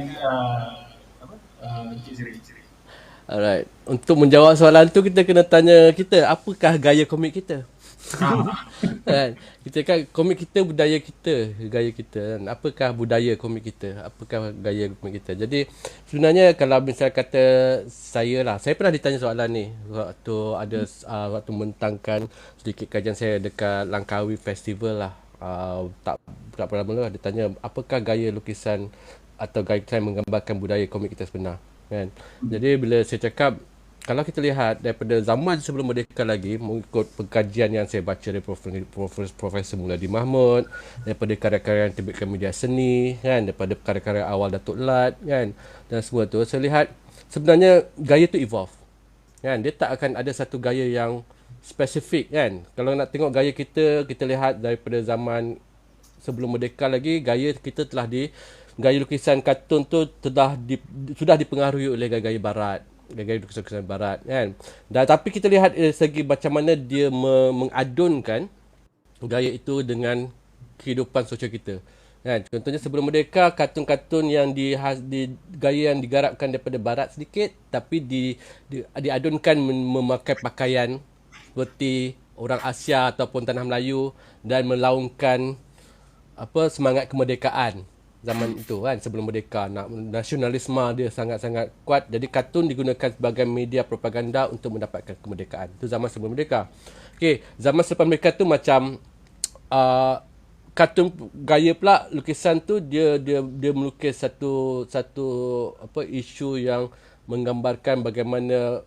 Encik Seri? Alright. Untuk menjawab soalan tu, kita kena tanya kita, apakah gaya komik kita? Kan? Kita kan komik kita, budaya kita, gaya kita. Apakah budaya komik kita? Apakah gaya komik kita? Jadi sebenarnya kalau misal kata saya pernah ditanya soalan ni waktu membentangkan sedikit kajian saya dekat Langkawi Festival lah. tak pernah mula dia tanya apakah gaya lukisan atau gaya yang menggambarkan budaya komik kita sebenar, kan. Jadi bila saya cakap, kalau kita lihat daripada zaman sebelum merdeka lagi, mengikut pengkajian yang saya baca dari Profesor Muladi Mahmud, daripada karya-karya yang terbitkan media seni, kan, daripada karya-karya awal Datuk Lat, kan, dan semua tu saya lihat sebenarnya gaya tu evolve, kan. Dia tak akan ada satu gaya yang spesifik, kan. Kalau nak tengok gaya kita, kita lihat daripada zaman sebelum merdeka lagi, gaya kita telah gaya lukisan kartun tu sudah dipengaruhi oleh gaya-gaya barat, gaya lukisan barat, kan. Dan tapi kita lihat dari segi macam mana dia mengadunkan gaya itu dengan kehidupan sosial kita, kan. Contohnya sebelum merdeka, kartun-kartun yang gaya yang digarapkan daripada barat sedikit, tapi diadunkan memakai pakaian seperti orang Asia ataupun tanah Melayu dan melaungkan semangat kemerdekaan zaman itu, kan, sebelum merdeka. Nasionalisme dia sangat-sangat kuat. Jadi kartun digunakan sebagai media propaganda untuk mendapatkan kemerdekaan. Itu zaman sebelum merdeka. Okey, zaman selepas merdeka tu macam kartun gaya pula lukisan tu dia melukis satu isu yang menggambarkan bagaimana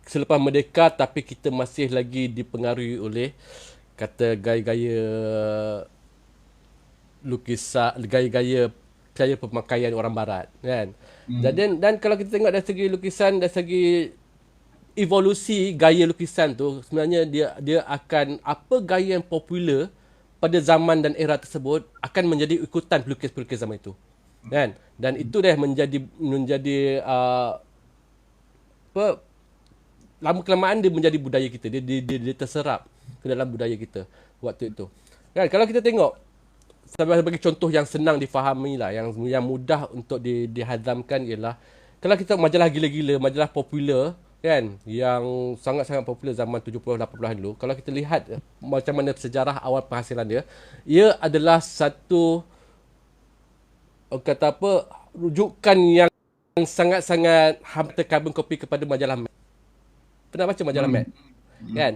selepas merdeka tapi kita masih lagi dipengaruhi oleh kata gaya-gaya lukisan, gaya pemakaian orang barat, kan. Dan kalau kita tengok dari segi lukisan, dari segi evolusi gaya lukisan tu, sebenarnya dia akan apa gaya yang popular pada zaman dan era tersebut akan menjadi ikutan pelukis-pelukis zaman itu, kan. Dan itu dah menjadi lama kelamaan dia menjadi budaya kita. Dia terserap ke dalam budaya kita waktu itu, kan. Kalau kita tengok sebagai contoh yang senang difahami lah, yang mudah untuk dihadamkan ialah kalau kita majalah gila-gila, majalah popular, kan, yang sangat-sangat popular zaman 70-80-an dulu. Kalau kita lihat macam mana sejarah awal penghasilan dia, ia adalah satu rujukan yang sangat-sangat hampir carbon copy kepada majalah Mad. Pernah baca majalah Mad? Kan,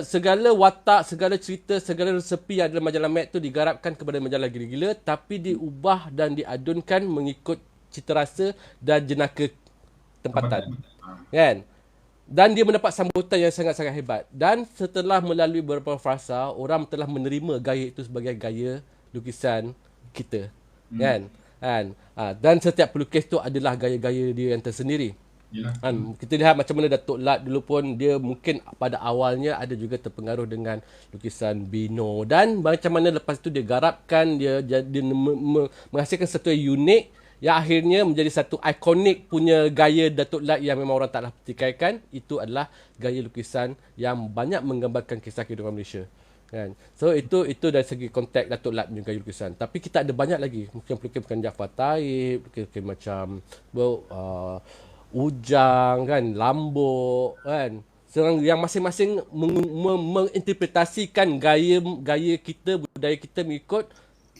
segala watak, segala cerita, segala resepi yang ada dalam majalah Mad tu digarapkan kepada majalah gila-gila, tapi diubah dan diadunkan mengikut cita rasa dan jenaka tempatan, kan. Dan dia mendapat sambutan yang sangat-sangat hebat. Dan setelah melalui beberapa fasa, orang telah menerima gaya itu sebagai gaya lukisan kita, kan. Dan setiap pelukis tu adalah gaya-gaya dia yang tersendiri. Kita lihat macam mana Datuk Lat dulu pun dia mungkin pada awalnya ada juga terpengaruh dengan lukisan Bino, dan macam mana lepas tu dia garapkan, dia menghasilkan satu yang unik yang akhirnya menjadi satu ikonik punya gaya Datuk Lat yang memang orang taklah pertikaikan. Itu adalah gaya lukisan yang banyak menggambarkan kisah kehidupan Malaysia, kan. So itu dari segi konteks Datuk Lat punya gaya lukisan. Tapi kita ada banyak lagi, mungkin pelukis bukan Jaafar Taib, pelukis macam Ujang, kan, Lambok, kan. Serang yang masing-masing menginterpretasikan gaya kita, budaya kita mengikut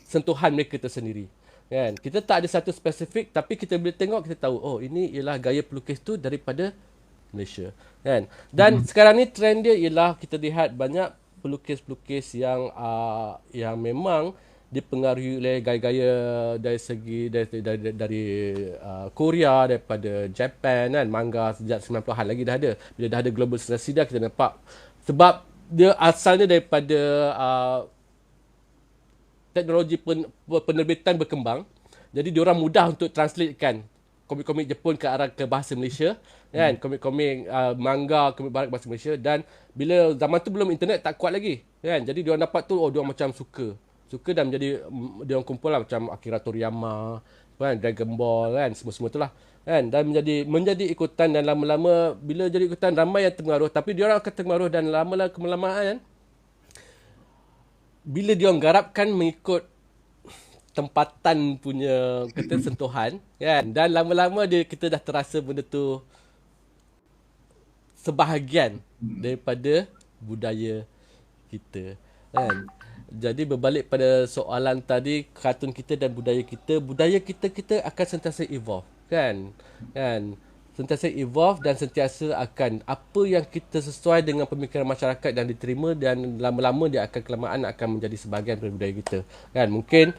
sentuhan mereka tersendiri, kan. Kita tak ada satu spesifik, tapi kita boleh tengok, kita tahu, oh ini ialah gaya pelukis tu daripada Malaysia, kan. Dan sekarang ni trend dia ialah kita lihat banyak pelukis-pelukis yang memang dipengaruhi oleh gaya-gaya dari segi dari Korea, daripada Japan, kan. Manga sejak 90-an lagi dah ada. Bila dah ada Global Sinasida kita nampak, sebab dia asalnya daripada teknologi penerbitan berkembang. Jadi diorang mudah untuk translatekan komik-komik Jepun ke bahasa Malaysia, kan. Komik-komik manga, komik barat ke bahasa Malaysia. Dan bila zaman tu belum internet tak kuat lagi, kan. Jadi diorang dapat tu, diorang macam suka dan menjadi diorang kumpul lah macam Akira Toriyama, kan, Dragon Ball, kan, semua-semua tu lah, kan. Dan menjadi ikutan, dan lama-lama bila jadi ikutan ramai yang terpengaruh, tapi diorang akan terpengaruh, dan lama-lama kelamaan bila diorang garapkan mengikut tempatan punya sentuhan, kan. Dan lama-lama kita dah terasa benda tu sebahagian daripada budaya kita, kan. Jadi berbalik pada soalan tadi, kartun kita dan budaya kita akan sentiasa evolve, kan. sentiasa evolve dan sentiasa akan apa yang kita sesuai dengan pemikiran masyarakat dan diterima, dan lama-lama dia akan kelamaan akan menjadi sebahagian daripada budaya kita. Kan mungkin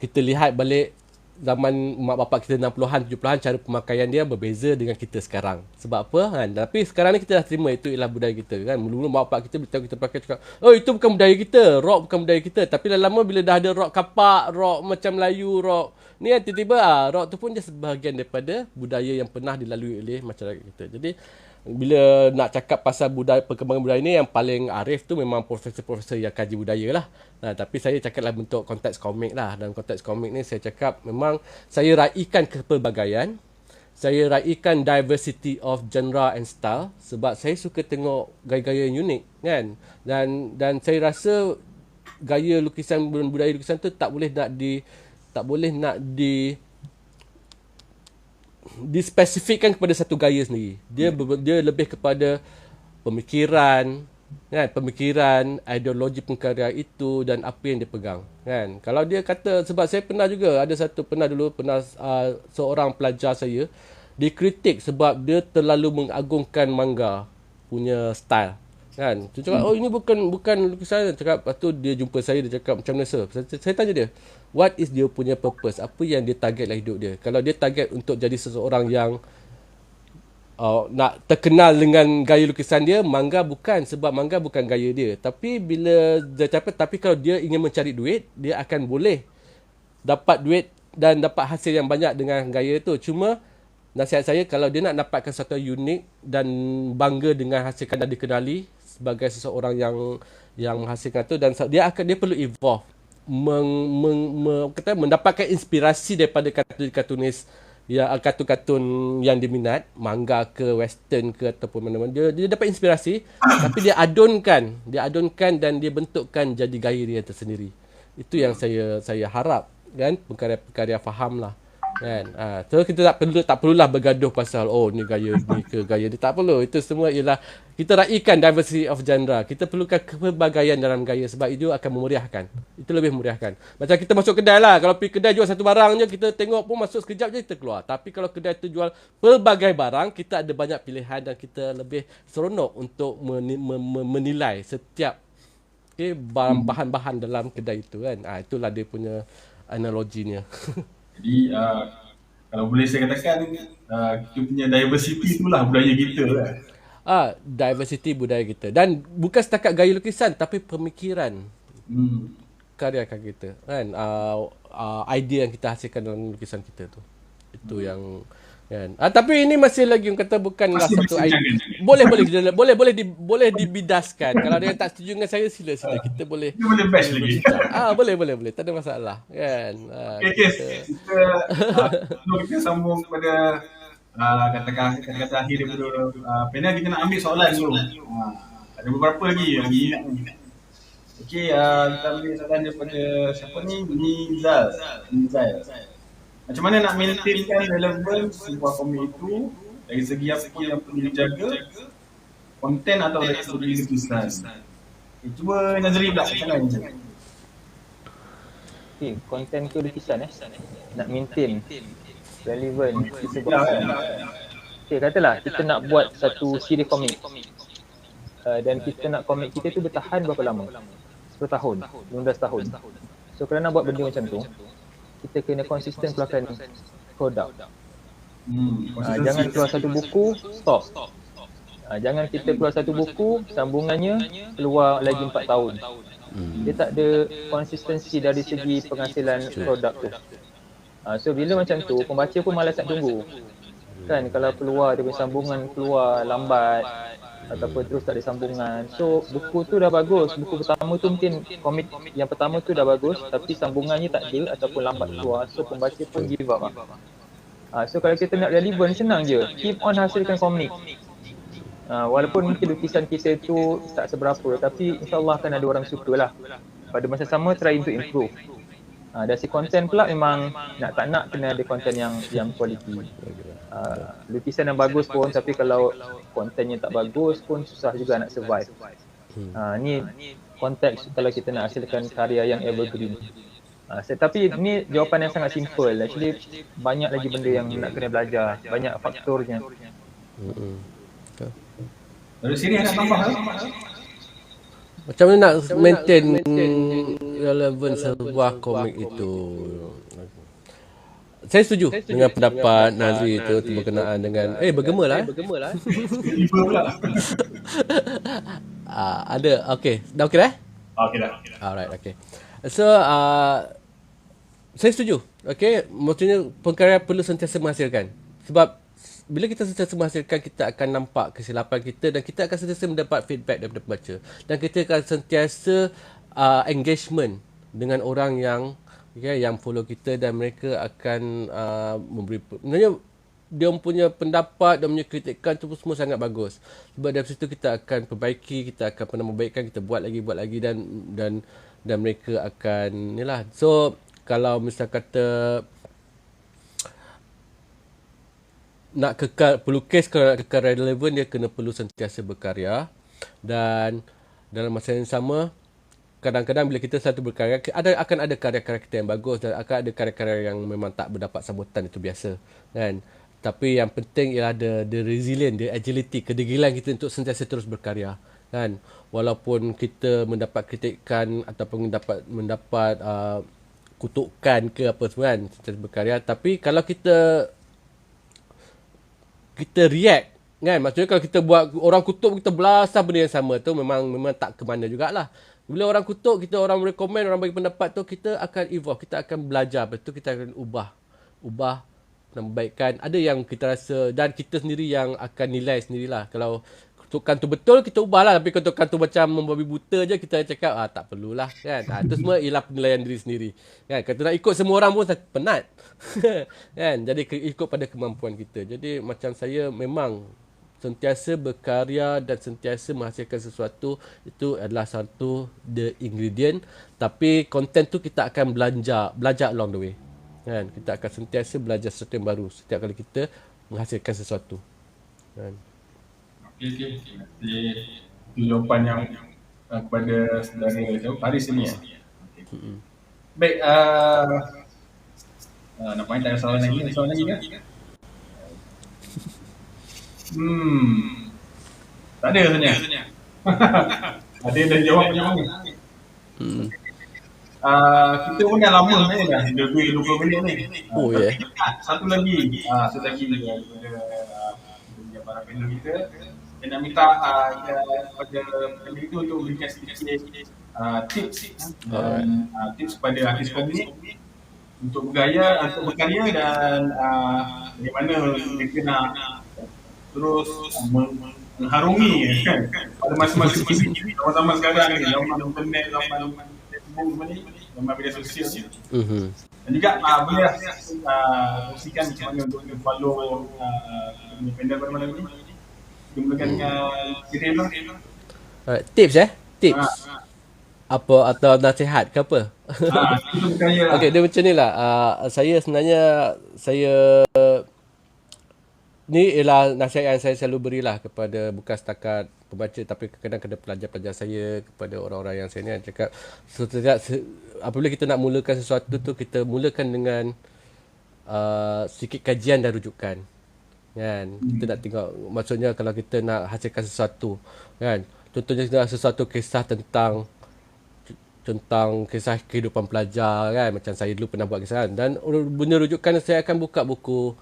kita lihat balik zaman mak bapak kita 60-an 70-an, cara pemakaian dia berbeza dengan kita sekarang. Sebab apa kan? Tapi sekarang ni kita dah terima itu ialah budaya kita kan. Mula-mula mak bapak kita beritahu kita pakai, cakap, "Oh, itu bukan budaya kita, rock bukan budaya kita." Tapi lama-lama bila dah ada rock kapak, rock macam Melayu, rock ni kan, tiba-tiba rock tu pun dia sebahagian daripada budaya yang pernah dilalui oleh masyarakat kita. Jadi bila nak cakap pasal budaya, perkembangan budaya ni, yang paling arif tu memang profesor-profesor yang kaji budaya lah. Tapi saya cakap dalam bentuk konteks komik lah. Dalam konteks komik ni saya cakap memang saya raikan kepelbagaian, saya raikan diversity of genre and style, sebab saya suka tengok gaya-gaya yang unik kan. Dan saya rasa gaya lukisan, budaya lukisan tu tak boleh nak dispesifikkan kepada satu gaya sendiri. Dia lebih kepada pemikiran kan, pemikiran, ideologi pengkarya itu dan apa yang dia pegang kan. Kalau dia kata, sebab saya pernah seorang pelajar saya dikritik sebab dia terlalu mengagungkan manga punya style kan. Dia cakap, "Oh, ini bukan lukisan." Cakap, lepas tu dia jumpa saya, dia cakap, "Macam mana sir?" Saya tanya dia, what is dia punya purpose? Apa yang dia target lah hidup dia? Kalau dia target untuk jadi seseorang yang nak terkenal dengan gaya lukisan dia, manga bukan, sebab manga bukan gaya dia. Tapi bila dia tapi kalau dia ingin mencari duit, dia akan boleh dapat duit dan dapat hasil yang banyak dengan gaya tu. Cuma nasihat saya, kalau dia nak dapatkan sesuatu unik dan bangga dengan hasilkan dan dikenali sebagai seseorang yang menghasilkan tu, dan dia perlu evolve, mendapatkan inspirasi daripada kartunis kartun-kartun yang diminat, manga ke, western ke, ataupun mana-mana. Dia dapat inspirasi, tapi dia adunkan dan dia bentukkan jadi gaya dia tersendiri. Itu yang saya harap kan, pekarya-pekarya faham lah kan. So kita tak perlulah bergaduh pasal ni gaya ni ke gaya dia, tak perlu. Itu semua ialah kita raikan diversity of genre. Kita perlukan kepelbagaian dalam gaya, sebab itu akan memeriahkan. Itu lebih memeriahkan. Macam kita masuk kedai lah, kalau pergi kedai jual satu barang je, kita tengok pun masuk sekejap je kita keluar. Tapi kalau kedai tu jual pelbagai barang, kita ada banyak pilihan dan kita lebih seronok untuk menilai setiap bahan-bahan dalam kedai itu kan. Itulah dia punya analoginya. Jadi kalau boleh saya katakan, kita punya diversity itulah budaya kita lah. Diversity budaya kita. Dan bukan setakat gaya lukisan, tapi pemikiran karya-karya kita kan. Idea yang kita hasilkan dalam lukisan kita tu. Itu yang kan. Tapi ini masih lagi yang kata bukanlah satu idea. Boleh dibidaskan. Kalau ada yang tak setuju dengan saya, sila kita boleh bash lagi. Boleh, tak ada masalah kan. Kita sambung kepada kata-kata akhir daripada panel. Kita nak ambil soalan dulu. Ada beberapa lagi yang ingat ni. Okey, kita ambil soalan daripada siapa ni? Nizal. Macam mana nak maintainkan relevance sebuah komik itu dari segi apa yang perlu dijaga, konten atau dari segi lukisan? Cuba Nazri pula macam mana? Okay, konten ke lukisan nak maintain relevant di sebuah komik. Okay, katalah kita nak buat satu siri komik dan kita nak komik kita tu bertahan berapa lama? 10 tahun, 15 tahun. So kalau nak buat benda macam tu, kita kena konsisten keluarkan produk. Jangan keluar satu buku, stop. Jangan kita keluar satu buku, sambungannya keluar lagi 4 tahun. Dia tak ada konsistensi dari segi penghasilan produk tu. So bila macam tu, pembaca pun malas nak tunggu. Kan kalau keluar dia punya sambungan keluar lambat ataupun terus tak ada sambungan. So buku tu dah bagus, buku pertama tu mungkin komik yang pertama tu dah bagus, tapi sambungannya tak ada ataupun lambat keluar. So pembaca pun give up lah. So kalau kita nak relevant, senang je, keep on hasilkan komik. Walaupun mungkin lukisan kita tu tak seberapa, tapi insyaAllah akan ada orang suka lah. Pada masa sama try untuk improve. Dari si konten pula memang nak tak nak kena ada konten yang quality. Lukisan yang bagus pun, tapi kalau kontennya tak bagus pun susah juga nak survive. Ni konteks kalau kita nak hasilkan karya yang evergreen. Tapi ni jawapan yang sangat simple. Actually banyak lagi benda yang nak kena belajar, banyak faktornya. Dari sini nak tambah Macam mana nak maintain relevan sebuah komik itu? Saya setuju dengan pendapat Nazri itu berkenaan dengan bergema lah. tiba pula. Ada, okey. Dah okey dah? Okey dah. Alright, okay. So, saya setuju. Okay, maksudnya pengkarya perlu sentiasa menghasilkan. Sebab bila kita sentiasa menghasilkan, kita akan nampak kesilapan kita dan kita akan sentiasa mendapat feedback daripada pembaca. Dan kita akan sentiasa engagement dengan orang yang yang follow kita dan mereka akan memberi, sebenarnya dia punya pendapat dan punya kritikan tu semua sangat bagus. Sebab dari situ kita akan perbaiki, kita akan pernah membaikkan, kita buat lagi dan mereka akan inilah. So kalau misal kata nak kekal pelukis, kalau nak kekal relevan, dia kena perlu sentiasa berkarya. Dan dalam masa yang sama, kadang-kadang bila kita satu berkarya, akan ada karya-karya kita yang bagus dan akan ada karya-karya yang memang tak berdapat sambutan, itu biasa kan. Tapi yang penting ialah the resilient, the agility, kedegilan kita untuk sentiasa terus berkarya kan. Walaupun kita mendapat kritikan ataupun mendapat kutukan ke apa semua kan, sentiasa berkarya. Tapi kalau kita react kan, maksudnya kalau kita buat orang kutuk, kita belasah benda yang sama tu, memang tak ke mana jugalah. Bila orang kutuk kita, orang recommend, orang bagi pendapat tu, kita akan evolve, kita akan belajar, lepas tu kita akan ubah dan membaikkan. Ada yang kita rasa dan kita sendiri yang akan nilai sendirilah. Kalau kutukan tu betul, kita ubahlah. Tapi kutukan tu macam membabi buta je, kita cakap tak perlulah kan. Itu semua ialah penilaian diri sendiri kan. Kalau nak ikut semua orang pun penat kan. Jadi ikut pada kemampuan kita. Jadi macam saya memang sentiasa berkarya dan sentiasa menghasilkan sesuatu, itu adalah satu the ingredient. Tapi content tu kita akan belajar along the way kan. Kita akan sentiasa belajar sesuatu yang baru setiap kali kita menghasilkan sesuatu kan. Okey. Jawapan yang kepada saudara Faris ini ya. Okay. Baik, nampaknya tak ada soalan lagi kan? Tak ada sebenarnya. Ada yang dah jawab macam mana? Kita pun dah lama sebenarnya dah, lebih 20 minit ni. Oh ya. Satu lagi daripada para panel kita, saya nak minta kepada panel itu untuk berikan sedikit tips dan tips kepada artis komik untuk berkarya dan bagaimana mereka nak terus mengharungi kan pada masa-masa ini, zaman sekarang ni, zaman internet, zaman Facebook ni, zaman media sosial. Dan juga boleh kongsikan macam mana untuk follow panel pada malam ini. Kita mulakan dengan Kirim lah. Tips tips apa atau nasihat ke apa? Okey, dia macam ni lah. Saya sebenarnya ni ialah nasihat yang saya selalu berilah kepada bukan setakat pembaca, tapi kadang-kadang pelajar-pelajar saya, kepada orang-orang yang senior, cakap apabila kita nak mulakan sesuatu tu, kita mulakan dengan sedikit kajian dan rujukan kan. Kita nak tengok, maksudnya kalau kita nak hasilkan sesuatu kan, contohnya sesuatu kisah tentang kisah kehidupan pelajar kan, macam saya dulu pernah buat kisah kan. Dan benda rujukan, saya akan buka buku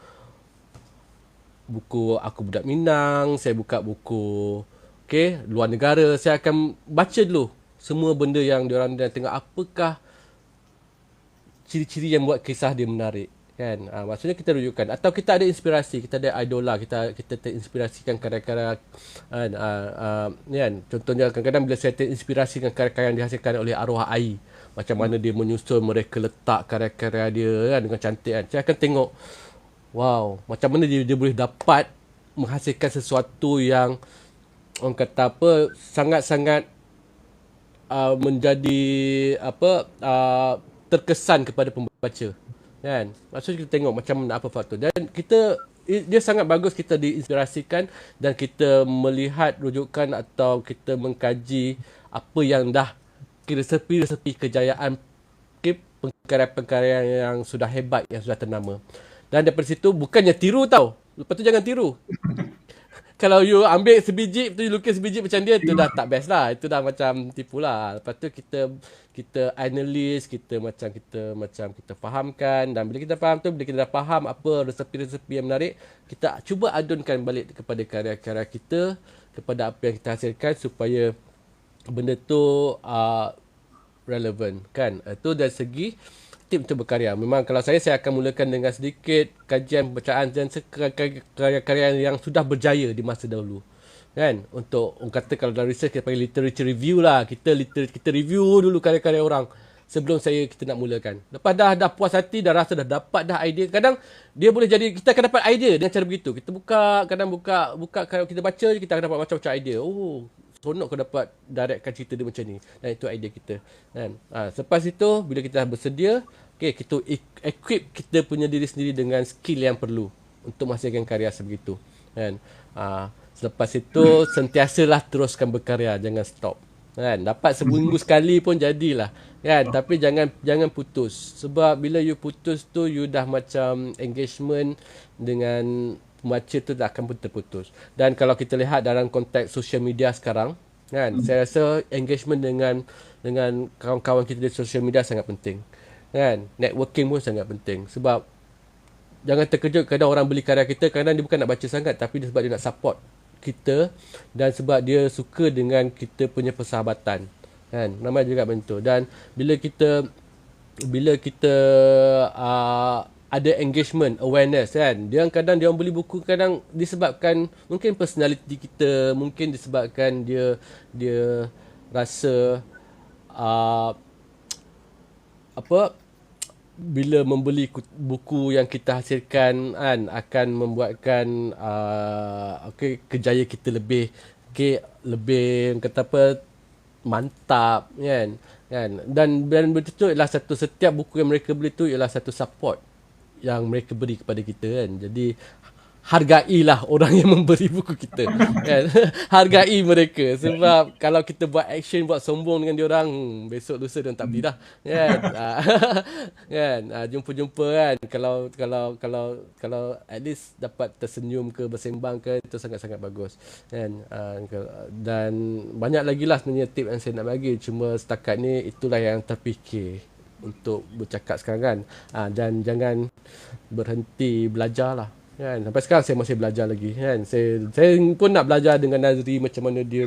Aku Budak Minang, saya buka buku luar negara, saya akan baca dulu semua benda yang diorang tengok, apakah ciri-ciri yang buat kisah dia menarik kan. Maksudnya kita rujukan, atau kita ada inspirasi, kita ada idola, kita terinspirasikan karya-karya kan. Contohnya kadang-kadang bila saya terinspirasi dengan karya-karya yang dihasilkan oleh arwah Ai, macam mana dia menyusun, mereka letak karya-karya dia kan dengan cantik kan, saya akan tengok wow, macam mana dia boleh dapat menghasilkan sesuatu yang orang kata apa, sangat-sangat menjadi terkesan kepada pembaca kan. Maksudnya kita tengok macam mana, apa faktor, dan dia sangat bagus kita diinspirasikan dan kita melihat rujukan atau kita mengkaji apa yang dah resepi kejayaan karya-karya yang sudah hebat, yang sudah ternama. Dan daripada situ bukannya tiru tau. Lepas tu jangan tiru. Kalau you ambil sebiji, tu you lukis sebiji macam dia, tu dah tak best lah. Itu dah macam tipu lah. Lepas tu kita analis, kita fahamkan, dan bila kita faham tu, bila kita dah faham apa resepi-resepi yang menarik, kita cuba adunkan balik kepada karya-karya kita, kepada apa yang kita hasilkan supaya benda tu relevan kan. Itu dari segi tip untuk berkarya. Memang kalau saya akan mulakan dengan sedikit kajian bacaan dan karya-karya yang sudah berjaya di masa dahulu. Kan? Untuk orang kata kalau dalam research kita panggil literature review lah. Kita review dulu karya-karya orang sebelum kita nak mulakan. Lepas dah puas hati, dah rasa dah dapat dah idea. Kadang dia boleh jadi, kita akan dapat idea dengan cara begitu. Kita buka kalau kita baca kita akan dapat macam-macam idea. Oh, seronok kau dapat directkan cerita dia macam ni. Dan itu idea kita kan. Selepas itu bila kita dah bersedia, kita equip kita punya diri sendiri dengan skill yang perlu untuk menghasilkan karya sebegitu kan. Selepas itu sentiasalah teruskan berkarya, jangan stop kan. Dapat seminggu sekali pun jadilah kan, tapi jangan putus. Sebab bila you putus tu, you dah macam engagement dengan pembaca tu dah akan terputus. Dan kalau kita lihat dalam konteks social media sekarang kan, saya rasa engagement dengan kawan-kawan kita di social media sangat penting kan. Networking pun sangat penting. Sebab jangan terkejut kadang orang beli karya kita, kadang dia bukan nak baca sangat, tapi sebab dia nak support kita dan sebab dia suka dengan kita punya persahabatan kan. Ramai juga bentuk. Dan bila kita ada engagement, awareness kan. Kadang dia orang beli buku kadang disebabkan mungkin personality kita, mungkin disebabkan dia rasa bila membeli buku yang kita hasilkan kan akan membuatkan kerjaya kita lebih kata apa, mantap kan. Dan betul ialah setiap buku yang mereka beli tu ialah satu support yang mereka beri kepada kita kan. Jadi hargailah orang yang memberi buku kita kan. Hargai mereka. Sebab kalau kita buat action, buat sombong dengan diorang, besok lusa dia tak beli dah kan. Kan, jumpa-jumpa kan. Kalau at least dapat tersenyum ke, bersembang ke, itu sangat-sangat bagus kan. Dan banyak lagi lah sebenarnya tip yang saya nak bagi, cuma setakat ni itulah yang terfikir untuk bercakap sekarang kan. Dan jangan berhenti belajar lah kan. Sampai sekarang saya masih belajar lagi kan. Saya pun nak belajar dengan Nazri macam mana dia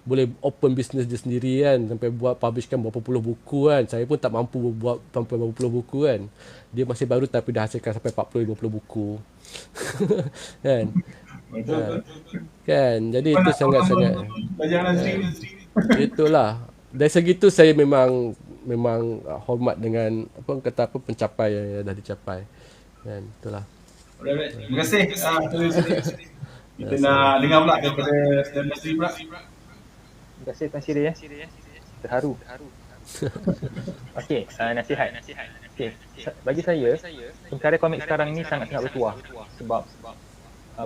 boleh open business dia sendiri kan, sampai publishkan berapa puluh buku kan. Saya pun tak mampu buat sampai berapa puluh buku kan. Dia masih baru tapi dah hasilkan sampai 40-50 buku. Kan. Kan. Jadi itu sangat-sangat itulah. Dari segi tu saya memang hormat dengan pencapaian yang dah dicapai. Kan. Itulah. Terima kasih. Kita nak dengar pula daripada Nazri pula. Terima kasih Tuan Siri ya. Terharu. Okey, nasihat. Okey, bagi saya pengkarya komik sekarang ni sangat-sangat bertuah sebab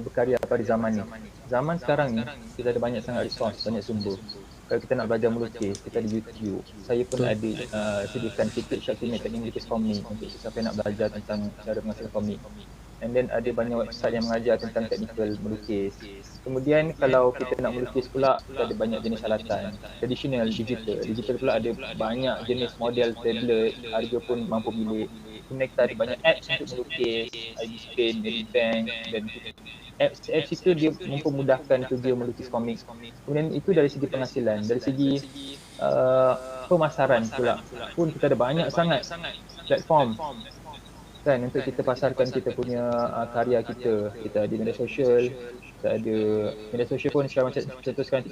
berkarya pada zaman ni. Zaman sekarang ni kita ada banyak sangat resource, banyak sumber. Kalau kita nak belajar melukis, kita ada YouTube. Saya pun ada sediakan tiket Syaktimate teknik melukis komik untuk siapa yang nak belajar tentang cara menghasilkan komik. And then ada banyak website yang mengajar tentang teknikal melukis. Kemudian kalau kita nak melukis pula, kita ada banyak jenis alatan. Traditional, digital. Digital pula ada banyak jenis model tablet, harga pun mampu milik. Kemudian kita ada banyak apps untuk melukis, iBSpain, Medibank dan apps itu dia mempermudahkan kerja melukis komik. Kemudian itu dari segi penghasilan, dari segi pemasaran pula pun kita ada banyak sangat platform kan untuk kita pasarkan kita punya karya kita. Kita ada media sosial, kita ada media sosial pun sekarang macam contoh sekarang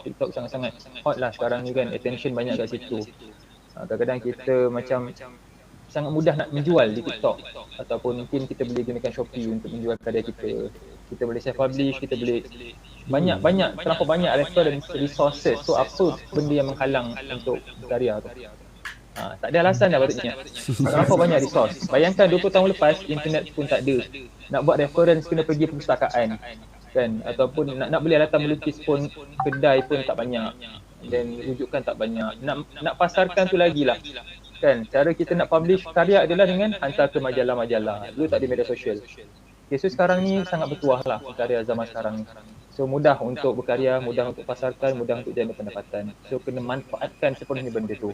TikTok sangat-sangat hot lah sekarang ni kan, attention banyak kat situ. Kadang-kadang kita macam sangat mudah nak menjual di TikTok, ataupun mungkin kita boleh gunakan Shopee untuk menjual karya kita. Kita boleh self publish, kita boleh terlampau banyak reference resources. So apa benda yang menghalang untuk karya tu? Tak ada alasan dah patutnya. Terlampau banyak resource. Bayangkan 20 tahun lepas internet pun tak ada. Nak buat reference kena pergi perpustakaan kan, ataupun nak beli alatan melukis pun kedai pun tak banyak dan rujukan tak banyak. Nak pasarkan tu lagi lah. Kan, cara kita nak publish karya adalah dengan hantar ke majalah-majalah. Dulu tak ada media sosial. Okay, so sekarang ni sangat bertuah lah karya zaman sekarang ni. So mudah untuk berkarya, mudah untuk pasarkan, mudah untuk jana pendapatan. So kena manfaatkan sepenuhnya benda tu.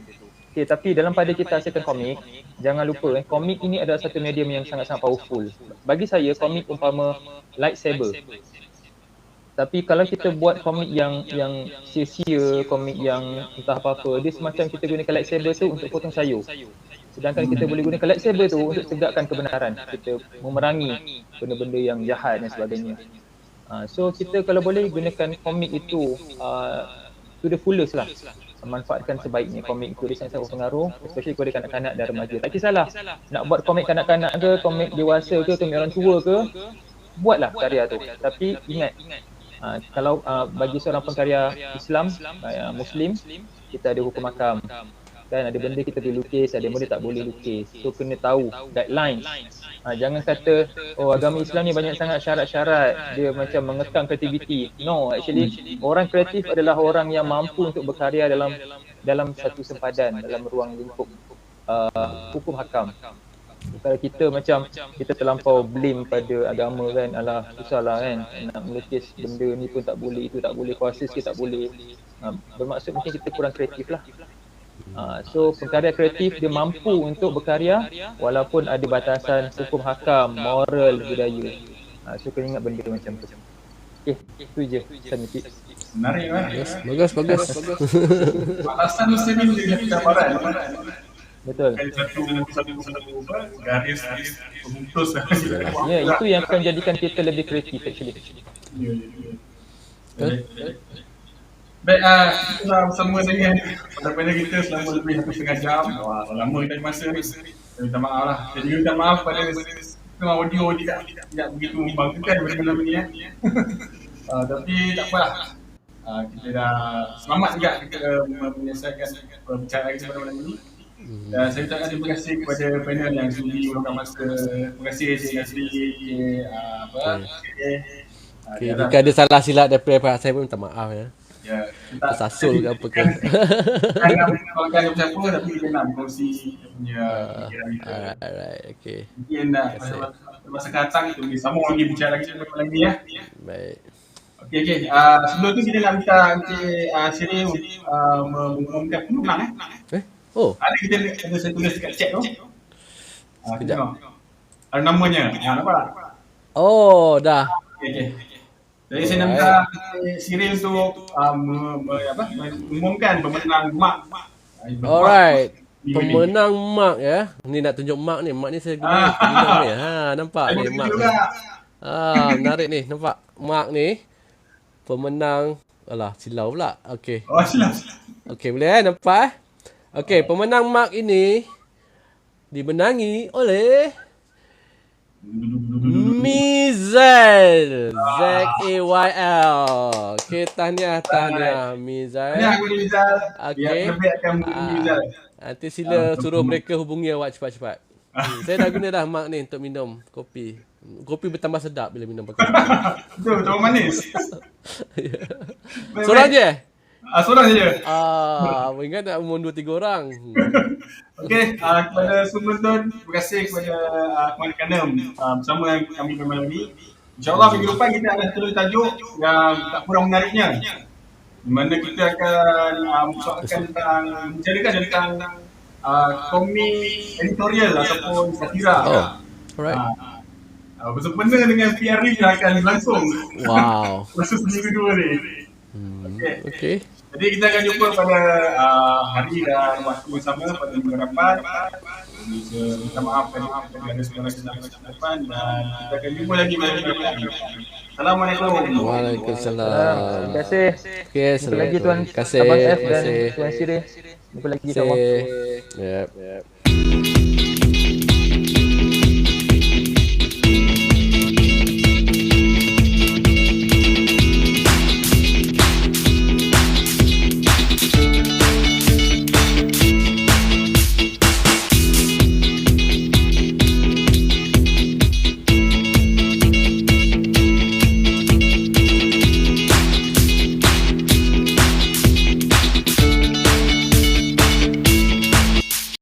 Okay, tapi dalam pada kita hasilkan komik, jangan lupa komik ini adalah satu medium yang sangat-sangat powerful. Bagi saya, komik umpama lightsaber. Tapi kalau kita buat komik yang sia-sia, komik yang entah apa-apa, dia semacam kita gunakan lightsaber tu untuk potong sayur. Sedangkan kita boleh gunakan lightsaber tu untuk tegakkan kebenaran. Kita memerangi benda-benda yang jahat dan sebagainya. So kita kalau boleh gunakan komik itu to the fullest lah. Manfaatkan sebaiknya komik itu, dia sangat berpengaruh, especially kepada kanak-kanak dan remaja. Tak kisahlah nak buat komik kanak-kanak ke, komik dewasa ke, komik orang tua ke, buatlah karya tu. Tapi ingat, kalau bagi seorang pengkarya Islam, Muslim, kita ada hukum hakam. Kan ada benda kita boleh lukis, ada benda tak boleh lukis. So kena tahu guidelines. Jangan kata oh agama Islam ni banyak sangat syarat-syarat, dia macam mengekang kreativiti. No, actually orang kreatif adalah orang yang mampu untuk berkarya dalam satu sempadan, dalam ruang lingkup hukum hakam. Kalau kita macam kita terlampau blame pada agama kan, alah susahlah kan nak melukis benda ni pun tak boleh, itu tak boleh, kuasa sikit tak boleh. Bermaksud mungkin kita kurang kreatif lah. So pengkarya kreatif dia mampu untuk berkarya walaupun ada batasan hukum hakam, moral, budaya. So kena ingat benda macam tu. Itu je Saniti. Menarik kan? Bagus. Alasan mesti ni dia gambaran. Betul. Satu garis pemutus. Ya, itu yang akan jadikan kita lebih kreatif actually. Baik, kita dah bersama dengan pada kita selama lebih 1.5 jam. Wah, lama kita masa ni. Minta maaf lah. Saya juga minta maaf pada tengah audio tidak begitu membanggakan benda-benda ni. Tapi tak apalah. Kita dah selamat juga kita menyelesaikan perbicaraan kita pada malam ini. Dan saya ucapkan terima kasih kepada panel yang sudi meluangkan masa. Terima kasih Cik Nasri, Jika ada salah silap daripada pihak saya pun minta maaf ya. Tersasul ke apa ke. Saya nak meluangkan siapa tapi kita nak berkongsi punya fikiran kita. Alright, okay. Mungkin masa akan datang kita boleh sambung lagi bicara lagi pada malam ini ya. Baik. Okey. Sebelum tu kita nak minta Encik Siri mengumumkan pemenang Oh. Ada saya tulis dekat chat tu. Sekejap. Ada namanya. Nampak tak? Oh, dah. Okey. Jadi saya nak minta Siri untuk mengumumkan pemenang Mark. Alright. Pemenang Mark ya. Ni nak tunjuk Mark ni. Mark ni saya guna minum ni. Nampak ni Mark ni. Menarik ni. Nampak Mark ni. Pemenang. Alah, silau pula. Okey. Oh, silau. Okey, boleh nampak Okey, pemenang Mark ini dimenangi oleh Mizal. Z-A-Y-L. Okey, tahniah Mizal. Tahniah kepada Mizal. Okey. Lebih akan menghubungi Mizal. Nanti sila suruh mereka hubungi awak cepat-cepat. Saya dah guna dah Mark ni untuk minum kopi. Kopi bertambah sedap bila minum pakai kopi. Betul, manis. Seorang je? Seorang je. Ingat nak umum 2-3 orang. Okey, kepada semua penonton, terima kasih kepada Kuan Kanem bersama kami pada malam ini. InsyaAllah minggu depan kita akan tulis tajuk yang tak kurang menariknya. Di mana kita akan menceritakan tentang komik editorial ataupun satira. Alright. Bersempena dengan PRI yang akan berlangsung. Wow. Masa seminggu kedua ni. Okey. Jadi kita akan jumpa pada hari dan waktu yang sama pada minggu depan. Minta maaf kerana ada segala kesalahan dan kita akan jumpa lagi pada minggu depan. Assalamualaikum. Waalaikumsalam. Terima kasih. Okey, Jumpa lagi Tuan Terima kasih. Abang F dan Tuan Siri. Jumpa lagi insya-Allah. Yep.